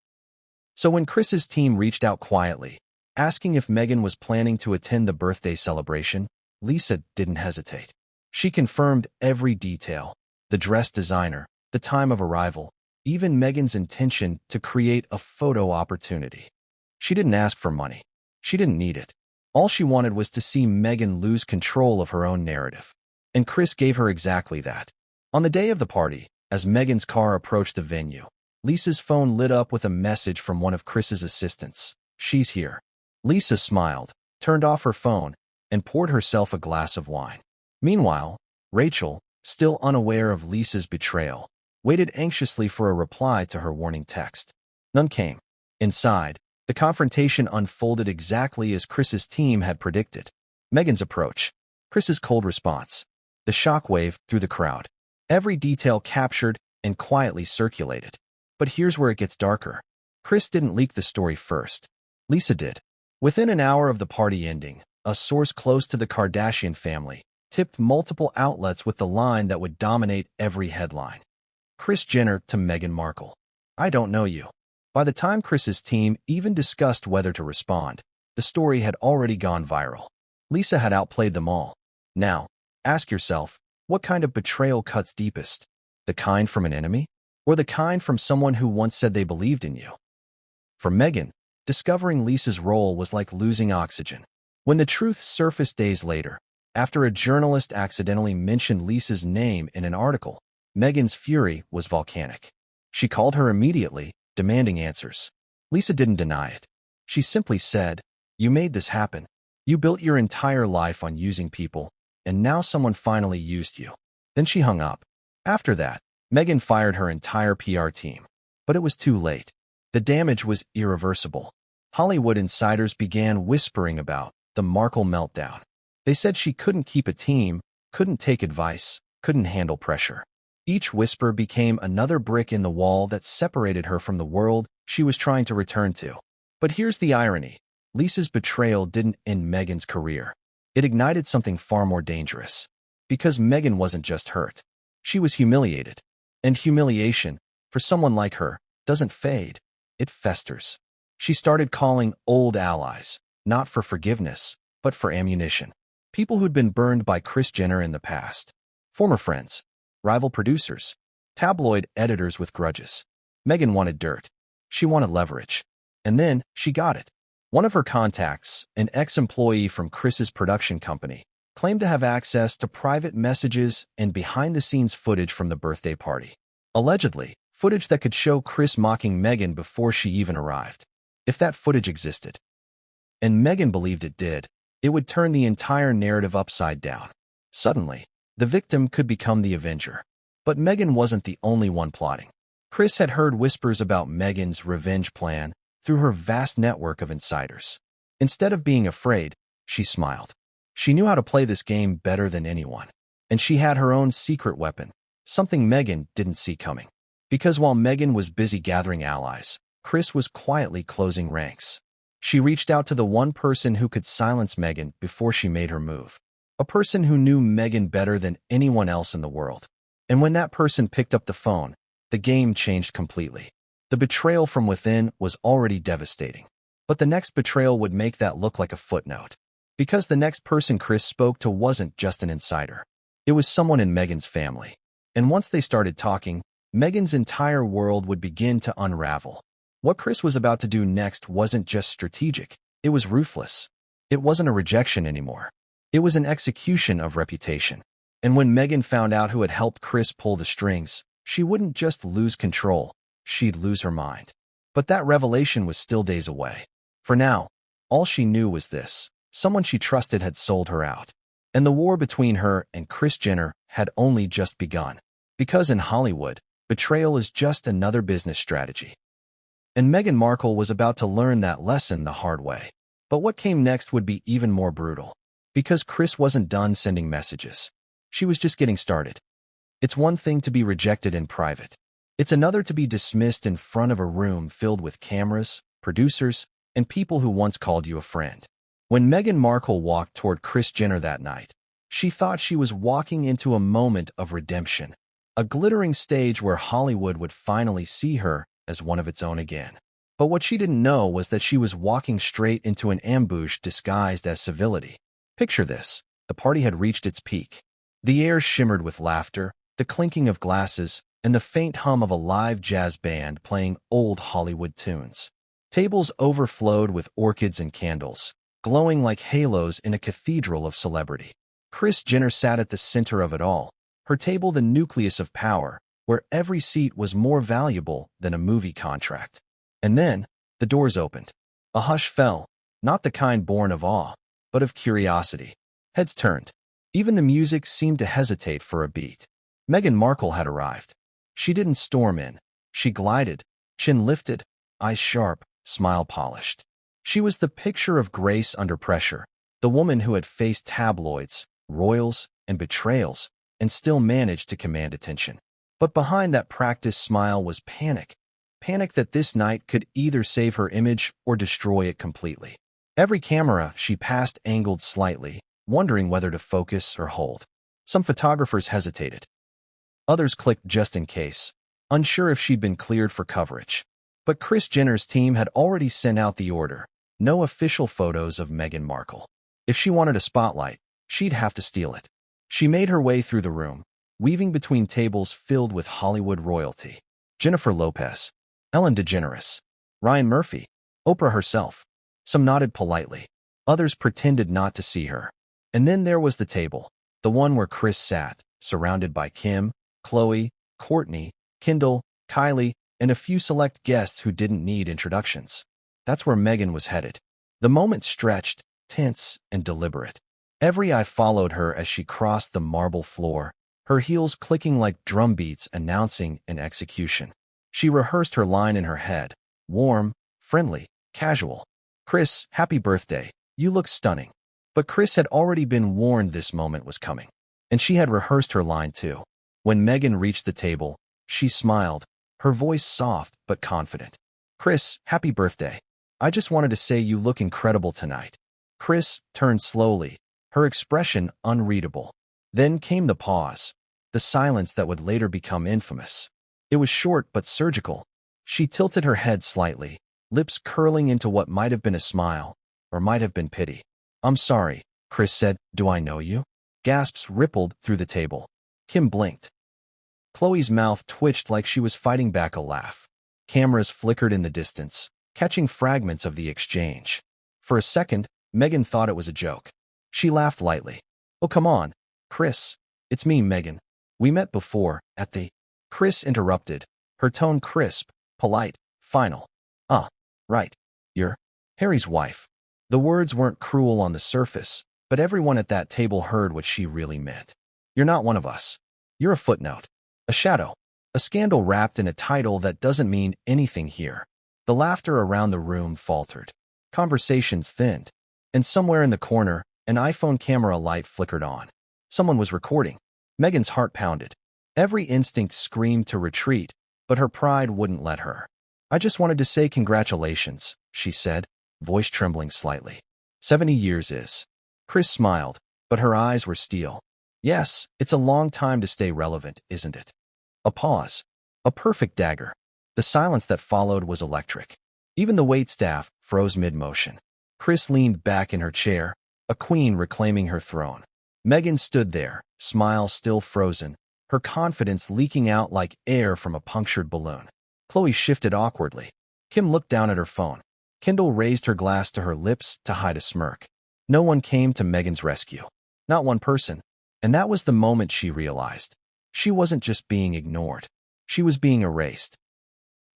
So when Kris's team reached out quietly, asking if Meghan was planning to attend the birthday celebration, Lisa didn't hesitate. She confirmed every detail: the dress designer, the time of arrival, even Meghan's intention to create a photo opportunity. She didn't ask for money. She didn't need it. All she wanted was to see Meghan lose control of her own narrative. And Kris gave her exactly that. On the day of the party, as Meghan's car approached the venue, Lisa's phone lit up with a message from one of Kris's assistants. "She's here." Lisa smiled, turned off her phone, and poured herself a glass of wine. Meanwhile, Rachel, still unaware of Lisa's betrayal, waited anxiously for a reply to her warning text. None came. Inside, the confrontation unfolded exactly as Kris's team had predicted. Meghan's approach, Kris's cold response, the shockwave through the crowd. Every detail captured and quietly circulated. But here's where it gets darker. Kris didn't leak the story first. Lisa did. Within an hour of the party ending, a source close to the Kardashian family tipped multiple outlets with the line that would dominate every headline. Kris Jenner to Meghan Markle. I don't know you. By the time Kris's team even discussed whether to respond, the story had already gone viral. Lisa had outplayed them all. Now, ask yourself, what kind of betrayal cuts deepest? The kind from an enemy? Or the kind from someone who once said they believed in you? For Meghan, discovering Lisa's role was like losing oxygen. When the truth surfaced days later, after a journalist accidentally mentioned Lisa's name in an article, Meghan's fury was volcanic. She called her immediately, demanding answers. Lisa didn't deny it. She simply said, "You made this happen. You built your entire life on using people, and now someone finally used you." Then she hung up. After that, Meghan fired her entire PR team. But it was too late. The damage was irreversible. Hollywood insiders began whispering about the Markle meltdown. They said she couldn't keep a team, couldn't take advice, couldn't handle pressure. Each whisper became another brick in the wall that separated her from the world she was trying to return to. But here's the irony. Lisa's betrayal didn't end Meghan's career. It ignited something far more dangerous. Because Meghan wasn't just hurt. She was humiliated. And humiliation, for someone like her, doesn't fade. It festers. She started calling old allies, not for forgiveness, but for ammunition. People who'd been burned by Kris Jenner in the past. Former friends. Rival producers, tabloid editors with grudges. Meghan wanted dirt. She wanted leverage. And then she got it. One of her contacts, an ex-employee from Kris's production company, claimed to have access to private messages and behind-the-scenes footage from the birthday party. Allegedly, footage that could show Kris mocking Meghan before she even arrived. If that footage existed, and Meghan believed it did, it would turn the entire narrative upside down. Suddenly, the victim could become the avenger. But Meghan wasn't the only one plotting. Kris had heard whispers about Meghan's revenge plan through her vast network of insiders. Instead of being afraid, she smiled. She knew how to play this game better than anyone. And she had her own secret weapon, something Meghan didn't see coming. Because while Meghan was busy gathering allies, Kris was quietly closing ranks. She reached out to the one person who could silence Meghan before she made her move. A person who knew Meghan better than anyone else in the world. And when that person picked up the phone, the game changed completely. The betrayal from within was already devastating. But the next betrayal would make that look like a footnote. Because the next person Kris spoke to wasn't just an insider. It was someone in Meghan's family. And once they started talking, Meghan's entire world would begin to unravel. What Kris was about to do next wasn't just strategic, it was ruthless. It wasn't a rejection anymore. It was an execution of reputation. And when Meghan found out who had helped Kris pull the strings, she wouldn't just lose control, she'd lose her mind. But that revelation was still days away. For now, all she knew was this: someone she trusted had sold her out. And the war between her and Kris Jenner had only just begun. Because in Hollywood, betrayal is just another business strategy. And Meghan Markle was about to learn that lesson the hard way. But what came next would be even more brutal. Because Kris wasn't done sending messages. She was just getting started. It's one thing to be rejected in private. It's another to be dismissed in front of a room filled with cameras, producers, and people who once called you a friend. When Meghan Markle walked toward Kris Jenner that night, she thought she was walking into a moment of redemption, a glittering stage where Hollywood would finally see her as one of its own again. But what she didn't know was that she was walking straight into an ambush disguised as civility. Picture this. The party had reached its peak. The air shimmered with laughter, the clinking of glasses, and the faint hum of a live jazz band playing old Hollywood tunes. Tables overflowed with orchids and candles, glowing like halos in a cathedral of celebrity. Kris Jenner sat at the center of it all, her table the nucleus of power, where every seat was more valuable than a movie contract. And then, the doors opened. A hush fell, not the kind born of awe, but of curiosity. Heads turned. Even the music seemed to hesitate for a beat. Meghan Markle had arrived. She didn't storm in. She glided, chin lifted, eyes sharp, smile polished. She was the picture of grace under pressure, the woman who had faced tabloids, royals, and betrayals, and still managed to command attention. But behind that practiced smile was panic. Panic that this night could either save her image or destroy it completely. Every camera she passed angled slightly, wondering whether to focus or hold. Some photographers hesitated. Others clicked just in case, unsure if she'd been cleared for coverage. But Kris Jenner's team had already sent out the order. No official photos of Meghan Markle. If she wanted a spotlight, she'd have to steal it. She made her way through the room, weaving between tables filled with Hollywood royalty. Jennifer Lopez, Ellen DeGeneres, Ryan Murphy, Oprah herself. Some nodded politely. Others pretended not to see her. And then there was the table, the one where Kris sat, surrounded by Kim, Khloé, Kourtney, Kendall, Kylie, and a few select guests who didn't need introductions. That's where Meghan was headed. The moment stretched, tense, and deliberate. Every eye followed her as she crossed the marble floor, her heels clicking like drum beats announcing an execution. She rehearsed her line in her head, warm, friendly, casual. "Kris, happy birthday. You look stunning." But Kris had already been warned this moment was coming. And she had rehearsed her line too. When Meghan reached the table, she smiled, her voice soft but confident. "Kris, happy birthday. I just wanted to say you look incredible tonight." Kris turned slowly, her expression unreadable. Then came the pause, the silence that would later become infamous. It was short but surgical. She tilted her head slightly, lips curling into what might have been a smile, or might have been pity. "I'm sorry," Kris said. "Do I know you?" Gasps rippled through the table. Kim blinked. Khloé's mouth twitched like she was fighting back a laugh. Cameras flickered in the distance, catching fragments of the exchange. For a second, Meghan thought it was a joke. She laughed lightly. "Oh, come on, Kris. It's me, Meghan. We met before, at the—" Kris interrupted, her tone crisp, polite, final. Right. You're Harry's wife." The words weren't cruel on the surface, but everyone at that table heard what she really meant. "You're not one of us. You're a footnote. A shadow. A scandal wrapped in a title that doesn't mean anything here." The laughter around the room faltered. Conversations thinned. And somewhere in the corner, an iPhone camera light flickered on. Someone was recording. Meghan's heart pounded. Every instinct screamed to retreat, but her pride wouldn't let her. "I just wanted to say congratulations," she said, voice trembling slightly. 70 years is. Kris smiled, but her eyes were steel. "Yes, it's a long time to stay relevant, isn't it?" A pause. A perfect dagger. The silence that followed was electric. Even the waitstaff froze mid-motion. Kris leaned back in her chair, a queen reclaiming her throne. Meghan stood there, smile still frozen, her confidence leaking out like air from a punctured balloon. Khloé shifted awkwardly. Kim looked down at her phone. Kendall raised her glass to her lips to hide a smirk. No one came to Meghan's rescue. Not one person. And that was the moment she realized. She wasn't just being ignored. She was being erased.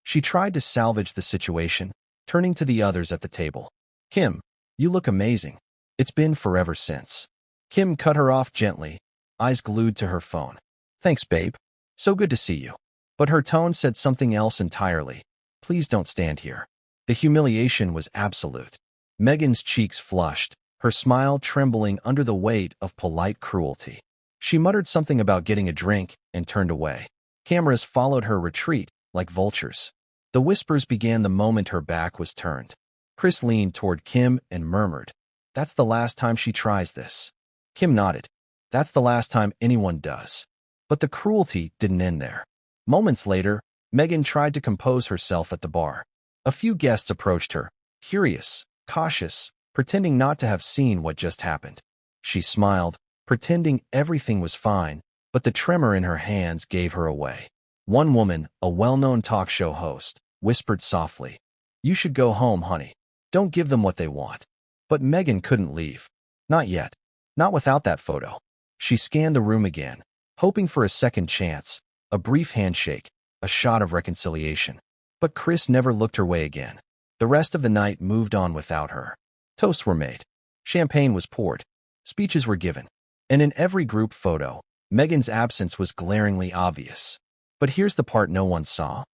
She tried to salvage the situation, turning to the others at the table. "Kim, you look amazing. It's been forever since." Kim cut her off gently, eyes glued to her phone. "Thanks, babe. So good to see you." But her tone said something else entirely. "Please don't stand here." The humiliation was absolute. Meghan's cheeks flushed, her smile trembling under the weight of polite cruelty. She muttered something about getting a drink and turned away. Cameras followed her retreat like vultures. The whispers began the moment her back was turned. Kris leaned toward Kim and murmured, "That's the last time she tries this." Kim nodded. "That's the last time anyone does." But the cruelty didn't end there. Moments later, Meghan tried to compose herself at the bar. A few guests approached her, curious, cautious, pretending not to have seen what just happened. She smiled, pretending everything was fine, but the tremor in her hands gave her away. One woman, a well-known talk show host, whispered softly, "You should go home, honey. Don't give them what they want." But Meghan couldn't leave. Not yet. Not without that photo. She scanned the room again, hoping for a second chance, a brief handshake, a shot of reconciliation. But Kris never looked her way again. The rest of the night moved on without her. Toasts were made. Champagne was poured. Speeches were given. And in every group photo, Meghan's absence was glaringly obvious. But here's the part no one saw.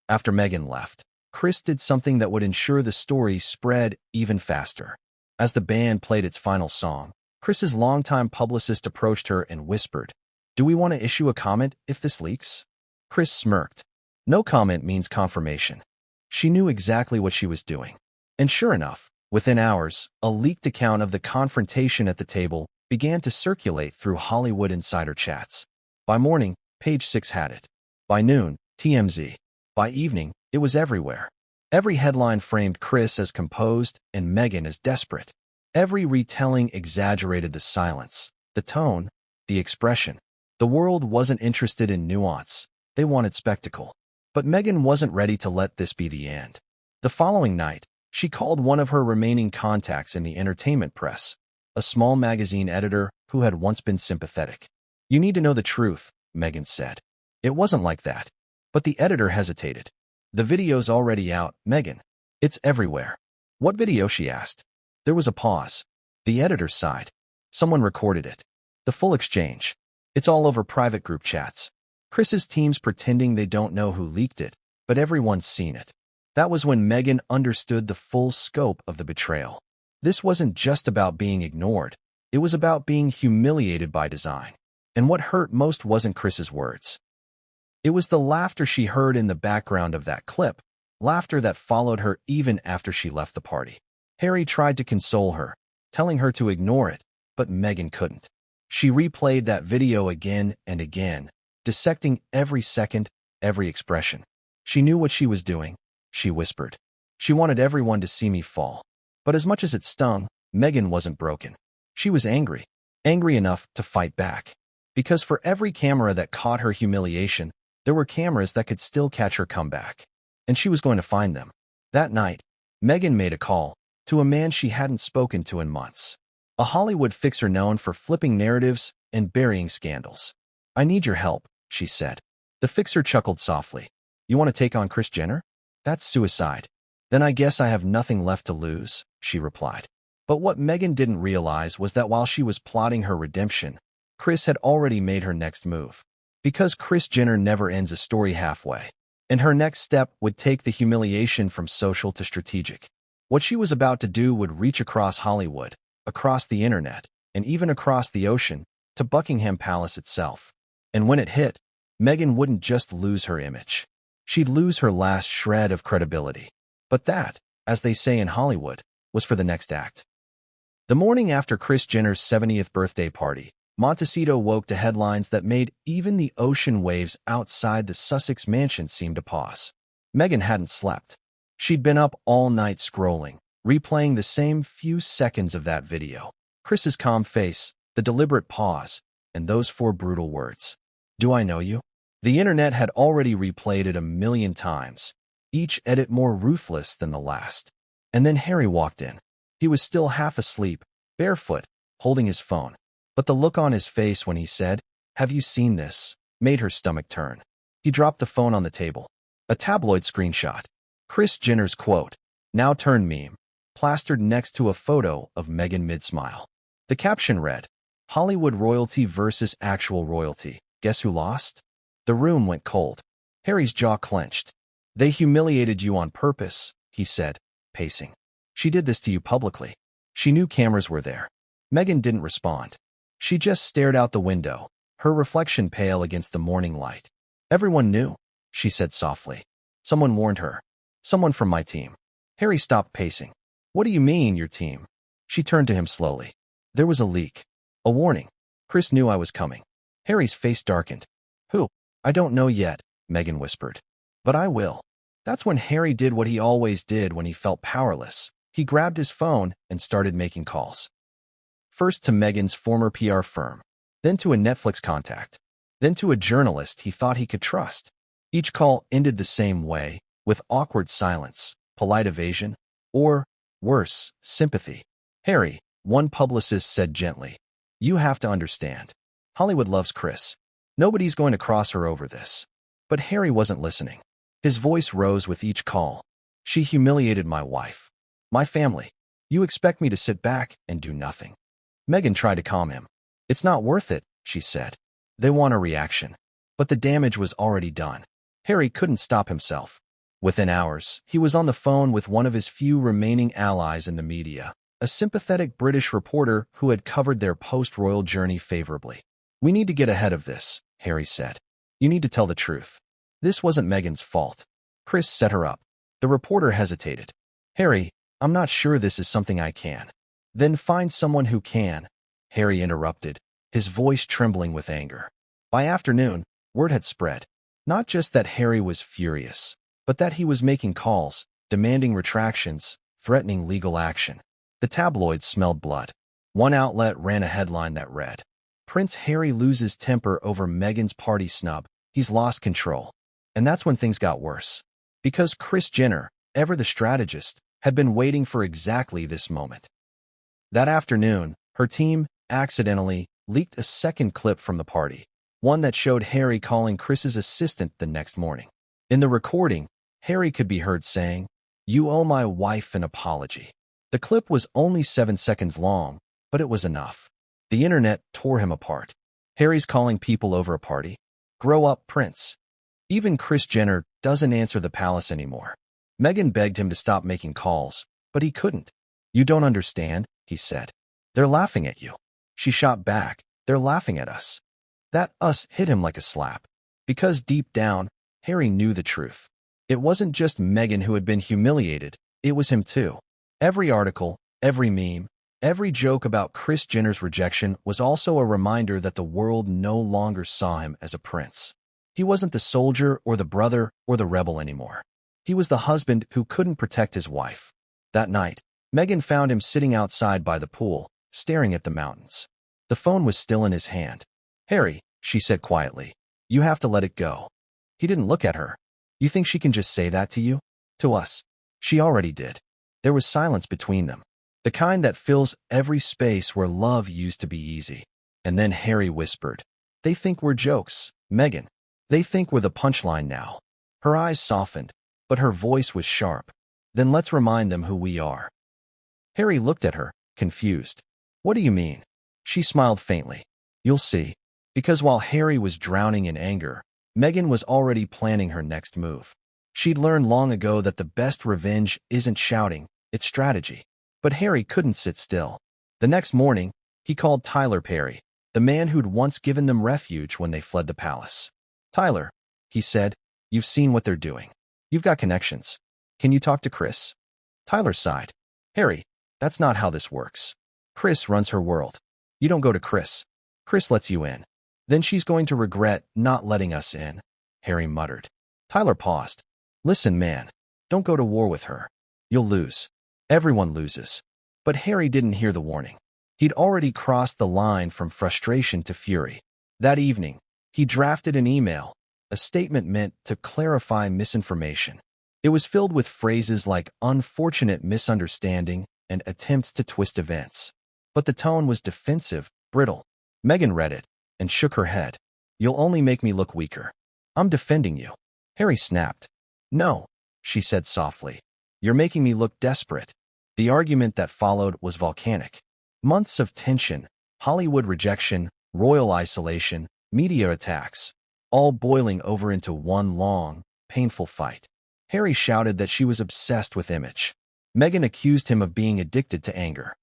After Meghan left, Kris did something that would ensure the story spread even faster. As the band played its final song, Kris's longtime publicist approached her and whispered, "Do we want to issue a comment if this leaks?" Kris smirked. No comment means confirmation. She knew exactly what she was doing. And sure enough, within hours, a leaked account of the confrontation at the table began to circulate through Hollywood insider chats. By morning, Page 6 had it. By noon, TMZ. By evening, it was everywhere. Every headline framed Kris as composed and Meghan as desperate. Every retelling exaggerated the silence, the tone, the expression. The world wasn't interested in nuance. They wanted spectacle. But Meghan wasn't ready to let this be the end. The following night, she called one of her remaining contacts in the entertainment press, a small magazine editor who had once been sympathetic. "You need to know the truth," Meghan said. "It wasn't like that." But the editor hesitated. "The video's already out, Meghan. It's everywhere." "What video?" she asked. There was a pause. The editor sighed. "Someone recorded it. The full exchange. It's all over private group chats. Kris's team's pretending they don't know who leaked it, but everyone's seen it." That was when Meghan understood the full scope of the betrayal. This wasn't just about being ignored. It was about being humiliated by design. And what hurt most wasn't Kris's words. It was the laughter she heard in the background of that clip, laughter that followed her even after she left the party. Harry tried to console her, telling her to ignore it, but Meghan couldn't. She replayed that video again and again, dissecting every second, every expression. She knew what she was doing, she whispered. She wanted everyone to see me fall. But as much as it stung, Meghan wasn't broken. She was angry, angry enough to fight back. Because for every camera that caught her humiliation, there were cameras that could still catch her comeback. And she was going to find them. That night, Meghan made a call to a man she hadn't spoken to in months. A Hollywood fixer known for flipping narratives and burying scandals. "I need your help," she said. The fixer chuckled softly. "You want to take on Kris Jenner? That's suicide." "Then I guess I have nothing left to lose," she replied. But what Meghan didn't realize was that while she was plotting her redemption, Kris had already made her next move. Because Kris Jenner never ends a story halfway. And her next step would take the humiliation from social to strategic. What she was about to do would reach across Hollywood, across the internet, and even across the ocean, to Buckingham Palace itself. And when it hit, Meghan wouldn't just lose her image. She'd lose her last shred of credibility. But that, as they say in Hollywood, was for the next act. The morning after Kris Jenner's 70th birthday party, Montecito woke to headlines that made even the ocean waves outside the Sussex mansion seem to pause. Meghan hadn't slept. She'd been up all night scrolling, replaying the same few seconds of that video. Kris's calm face, the deliberate pause, and those 4 brutal words. "Do I know you?" The internet had already replayed it a million times, each edit more ruthless than the last. And then Harry walked in. He was still half asleep, barefoot, holding his phone. But the look on his face when he said, "Have you seen this?" made her stomach turn. He dropped the phone on the table. A tabloid screenshot. Kris Jenner's quote, now turned meme, plastered next to a photo of Meghan mid-smile. The caption read, "Hollywood royalty versus actual royalty. Guess who lost?" The room went cold. Harry's jaw clenched. "They humiliated you on purpose," he said, pacing. "She did this to you publicly." She knew cameras were there. Meghan didn't respond. She just stared out the window, her reflection pale against the morning light. "Everyone knew," she said softly. "Someone warned her. Someone from my team." Harry stopped pacing. "What do you mean, your team?" She turned to him slowly. "There was a leak. A warning. Kris knew I was coming." Harry's face darkened. "Who?" "I don't know yet," Meghan whispered. "But I will." That's when Harry did what he always did when he felt powerless. He grabbed his phone and started making calls. First to Meghan's former PR firm, then to a Netflix contact, then to a journalist he thought he could trust. Each call ended the same way, with awkward silence, polite evasion, or, worse, sympathy. "Harry," one publicist said gently, "you have to understand. Hollywood loves Kris. Nobody's going to cross her over this." But Harry wasn't listening. His voice rose with each call. "She humiliated my wife. My family. You expect me to sit back and do nothing." Meghan tried to calm him. "It's not worth it," she said. "They want a reaction." But the damage was already done. Harry couldn't stop himself. Within hours, he was on the phone with one of his few remaining allies in the media, a sympathetic British reporter who had covered their post-royal journey favorably. "We need to get ahead of this," Harry said. "You need to tell the truth. This wasn't Meghan's fault." Kris set her up. The reporter hesitated. "Harry, I'm not sure this is something I can." "Then find someone who can," Harry interrupted, his voice trembling with anger. By afternoon, word had spread. Not just that Harry was furious, but that he was making calls, demanding retractions, threatening legal action. The tabloids smelled blood. One outlet ran a headline that read, "Prince Harry loses temper over Meghan's party snub. He's lost control." And that's when things got worse. Because Kris Jenner, ever the strategist, had been waiting for exactly this moment. That afternoon, her team accidentally leaked a second clip from the party, one that showed Harry calling Kris's assistant the next morning. In the recording, Harry could be heard saying, "You owe my wife an apology." The clip was only 7 seconds long, but it was enough. The internet tore him apart. Harry's calling people over a party. Grow up, Prince. Even Kris Jenner doesn't answer the palace anymore. Meghan begged him to stop making calls, but he couldn't. "You don't understand," he said. "They're laughing at you." She shot back, "They're laughing at us." That "us" hit him like a slap. Because deep down, Harry knew the truth. It wasn't just Meghan who had been humiliated, it was him too. Every article, every meme, every joke about Kris Jenner's rejection was also a reminder that the world no longer saw him as a prince. He wasn't the soldier or the brother or the rebel anymore. He was the husband who couldn't protect his wife. That night, Meghan found him sitting outside by the pool, staring at the mountains. The phone was still in his hand. "Harry," she said quietly, "you have to let it go." He didn't look at her. "You think she can just say that to you?" "To us." She already did. There was silence between them, the kind that fills every space where love used to be easy. And then Harry whispered, "They think we're jokes, Meghan. They think we're the punchline now." Her eyes softened, but her voice was sharp. "Then let's remind them who we are." Harry looked at her, confused. "What do you mean?" She smiled faintly. "You'll see." Because while Harry was drowning in anger, Meghan was already planning her next move. She'd learned long ago that the best revenge isn't shouting, it's strategy. But Harry couldn't sit still. The next morning, he called Tyler Perry, the man who'd once given them refuge when they fled the palace. "Tyler," he said, "you've seen what they're doing. You've got connections. Can you talk to Kris?" Tyler sighed. "Harry, that's not how this works. Kris runs her world. You don't go to Kris. Kris lets you in. Then she's going to regret not letting us in," Harry muttered. Tyler paused. "Listen, man, don't go to war with her. You'll lose. Everyone loses." But Harry didn't hear the warning. He'd already crossed the line from frustration to fury. That evening, he drafted an email, a statement meant to clarify misinformation. It was filled with phrases like unfortunate misunderstanding and attempts to twist events. But the tone was defensive, brittle. Meghan read it and shook her head. "You'll only make me look weaker. I'm defending you." Harry snapped. "No," she said softly. "You're making me look desperate." The argument that followed was volcanic. Months of tension, Hollywood rejection, royal isolation, media attacks, all boiling over into one long, painful fight. Harry shouted that she was obsessed with image. Meghan accused him of being addicted to anger.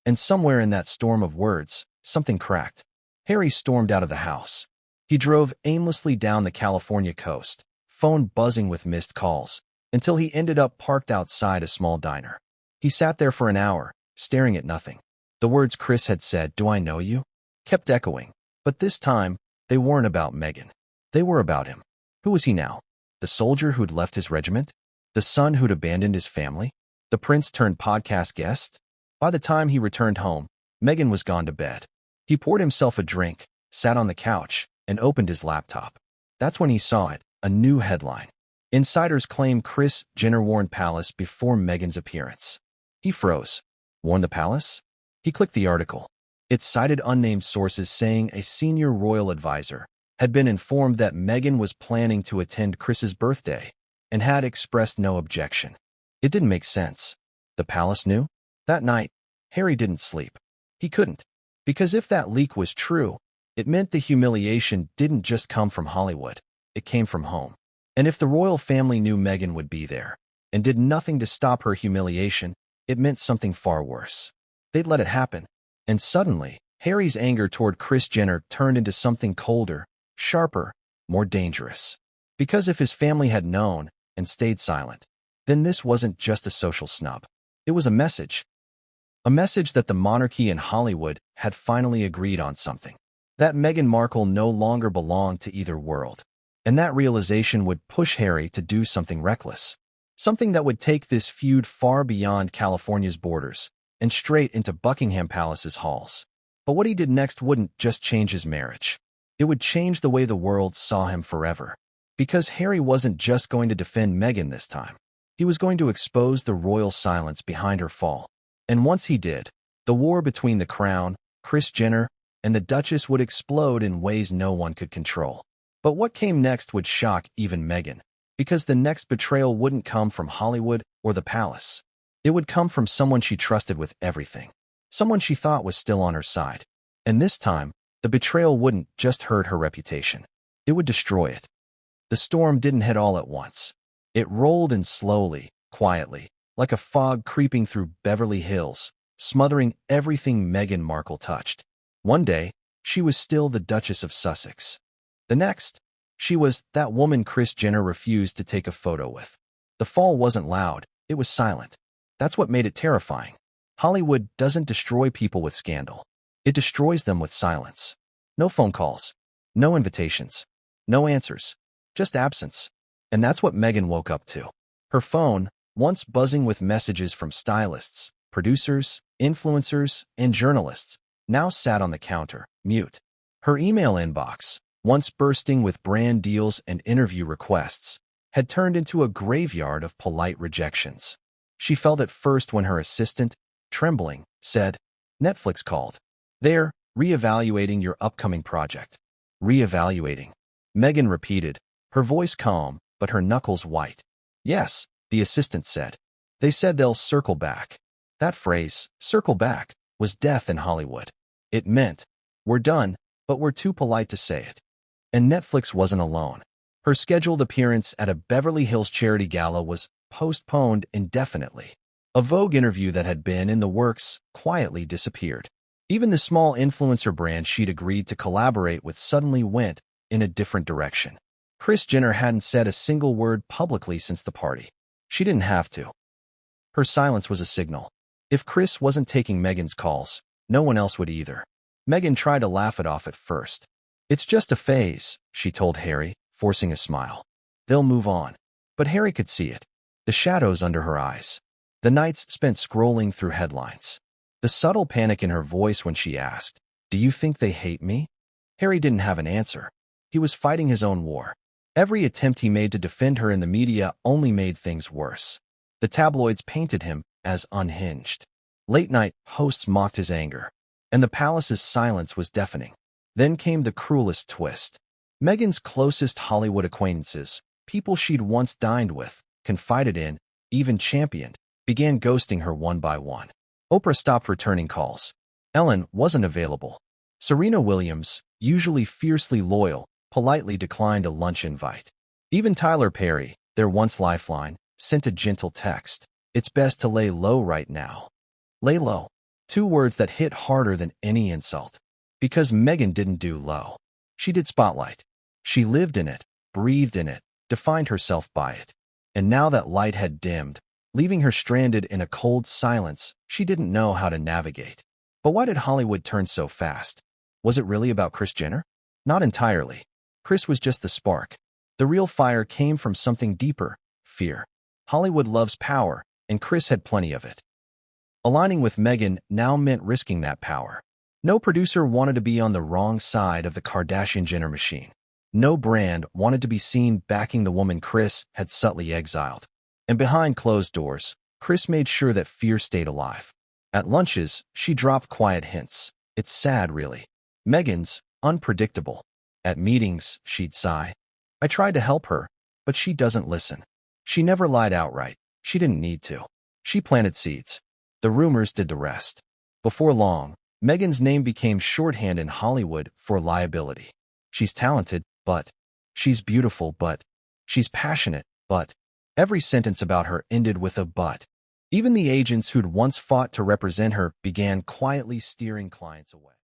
And somewhere in that storm of words, something cracked. Harry stormed out of the house. He drove aimlessly down the California coast, phone buzzing with missed calls, until he ended up parked outside a small diner. He sat there for an hour, staring at nothing. The words Kris had said, "Do I know you?" kept echoing. But this time, they weren't about Meghan. They were about him. Who was he now? The soldier who'd left his regiment? The son who'd abandoned his family? The prince-turned-podcast guest? By the time he returned home, Meghan was gone to bed. He poured himself a drink, sat on the couch, and opened his laptop. That's when he saw it, a new headline. Insiders claim Kris Jenner warned palace before Meghan's appearance. He froze. Warned the palace? He clicked the article. It cited unnamed sources saying a senior royal advisor had been informed that Meghan was planning to attend Kris's birthday and had expressed no objection. It didn't make sense. The palace knew? That night, Harry didn't sleep. He couldn't. Because if that leak was true, it meant the humiliation didn't just come from Hollywood, it came from home. And if the royal family knew Meghan would be there and did nothing to stop her humiliation, it meant something far worse. They'd let it happen. And suddenly, Harry's anger toward Kris Jenner turned into something colder, sharper, more dangerous. Because if his family had known and stayed silent, then this wasn't just a social snub. It was a message. A message that the monarchy and Hollywood had finally agreed on something. That Meghan Markle no longer belonged to either world. And that realization would push Harry to do something reckless. Something that would take this feud far beyond California's borders and straight into Buckingham Palace's halls. But what he did next wouldn't just change his marriage. It would change the way the world saw him forever. Because Harry wasn't just going to defend Meghan this time. He was going to expose the royal silence behind her fall. And once he did, the war between the Crown, Kris Jenner, and the Duchess would explode in ways no one could control. But what came next would shock even Meghan, because the next betrayal wouldn't come from Hollywood or the palace. It would come from someone she trusted with everything, someone she thought was still on her side. And this time, the betrayal wouldn't just hurt her reputation. It would destroy it. The storm didn't hit all at once. It rolled in slowly, quietly, like a fog creeping through Beverly Hills, smothering everything Meghan Markle touched. One day, she was still the Duchess of Sussex. The next, she was that woman Kris Jenner refused to take a photo with. The fall wasn't loud, it was silent. That's what made it terrifying. Hollywood doesn't destroy people with scandal. It destroys them with silence. No phone calls, no invitations, no answers, just absence. And that's what Meghan woke up to. Her phone, once buzzing with messages from stylists, producers, influencers, and journalists, now sat on the counter, mute. Her email inbox, once bursting with brand deals and interview requests, had turned into a graveyard of polite rejections. She felt it first when her assistant, trembling, said, "Netflix called. They're reevaluating your upcoming project." Reevaluating. Meghan repeated, her voice calm, but her knuckles white. "Yes," the assistant said. "They said they'll circle back." That phrase, circle back, was death in Hollywood. It meant, we're done, but we're too polite to say it. And Netflix wasn't alone. Her scheduled appearance at a Beverly Hills charity gala was postponed indefinitely. A Vogue interview that had been in the works quietly disappeared. Even the small influencer brand she'd agreed to collaborate with suddenly went in a different direction. Kris Jenner hadn't said a single word publicly since the party. She didn't have to. Her silence was a signal. If Kris wasn't taking Meghan's calls, no one else would either. Meghan tried to laugh it off at first. "It's just a phase," she told Harry, forcing a smile. "They'll move on." But Harry could see it. The shadows under her eyes. The nights spent scrolling through headlines. The subtle panic in her voice when she asked, "Do you think they hate me?" Harry didn't have an answer. He was fighting his own war. Every attempt he made to defend her in the media only made things worse. The tabloids painted him as unhinged. Late-night hosts mocked his anger, and the palace's silence was deafening. Then came the cruelest twist. Meghan's closest Hollywood acquaintances, people she'd once dined with, confided in, even championed, began ghosting her one by one. Oprah stopped returning calls. Ellen wasn't available. Serena Williams, usually fiercely loyal, politely declined a lunch invite. Even Tyler Perry, their once lifeline, sent a gentle text. "It's best to lay low right now." Lay low. Two words that hit harder than any insult. Because Meghan didn't do low. She did spotlight. She lived in it, breathed in it, defined herself by it. And now that light had dimmed, leaving her stranded in a cold silence she didn't know how to navigate. But why did Hollywood turn so fast? Was it really about Kris Jenner? Not entirely. Kris was just the spark. The real fire came from something deeper, fear. Hollywood loves power, and Kris had plenty of it. Aligning with Meghan now meant risking that power. No producer wanted to be on the wrong side of the Kardashian-Jenner machine. No brand wanted to be seen backing the woman Kris had subtly exiled. And behind closed doors, Kris made sure that fear stayed alive. At lunches, she dropped quiet hints. "It's sad, really." Meghan's unpredictable. At meetings, she'd sigh. "I tried to help her, but she doesn't listen." She never lied outright. She didn't need to. She planted seeds. The rumors did the rest. Before long, Meghan's name became shorthand in Hollywood for liability. She's talented, but she's beautiful, but she's passionate, but every sentence about her ended with a but. Even the agents who'd once fought to represent her began quietly steering clients away.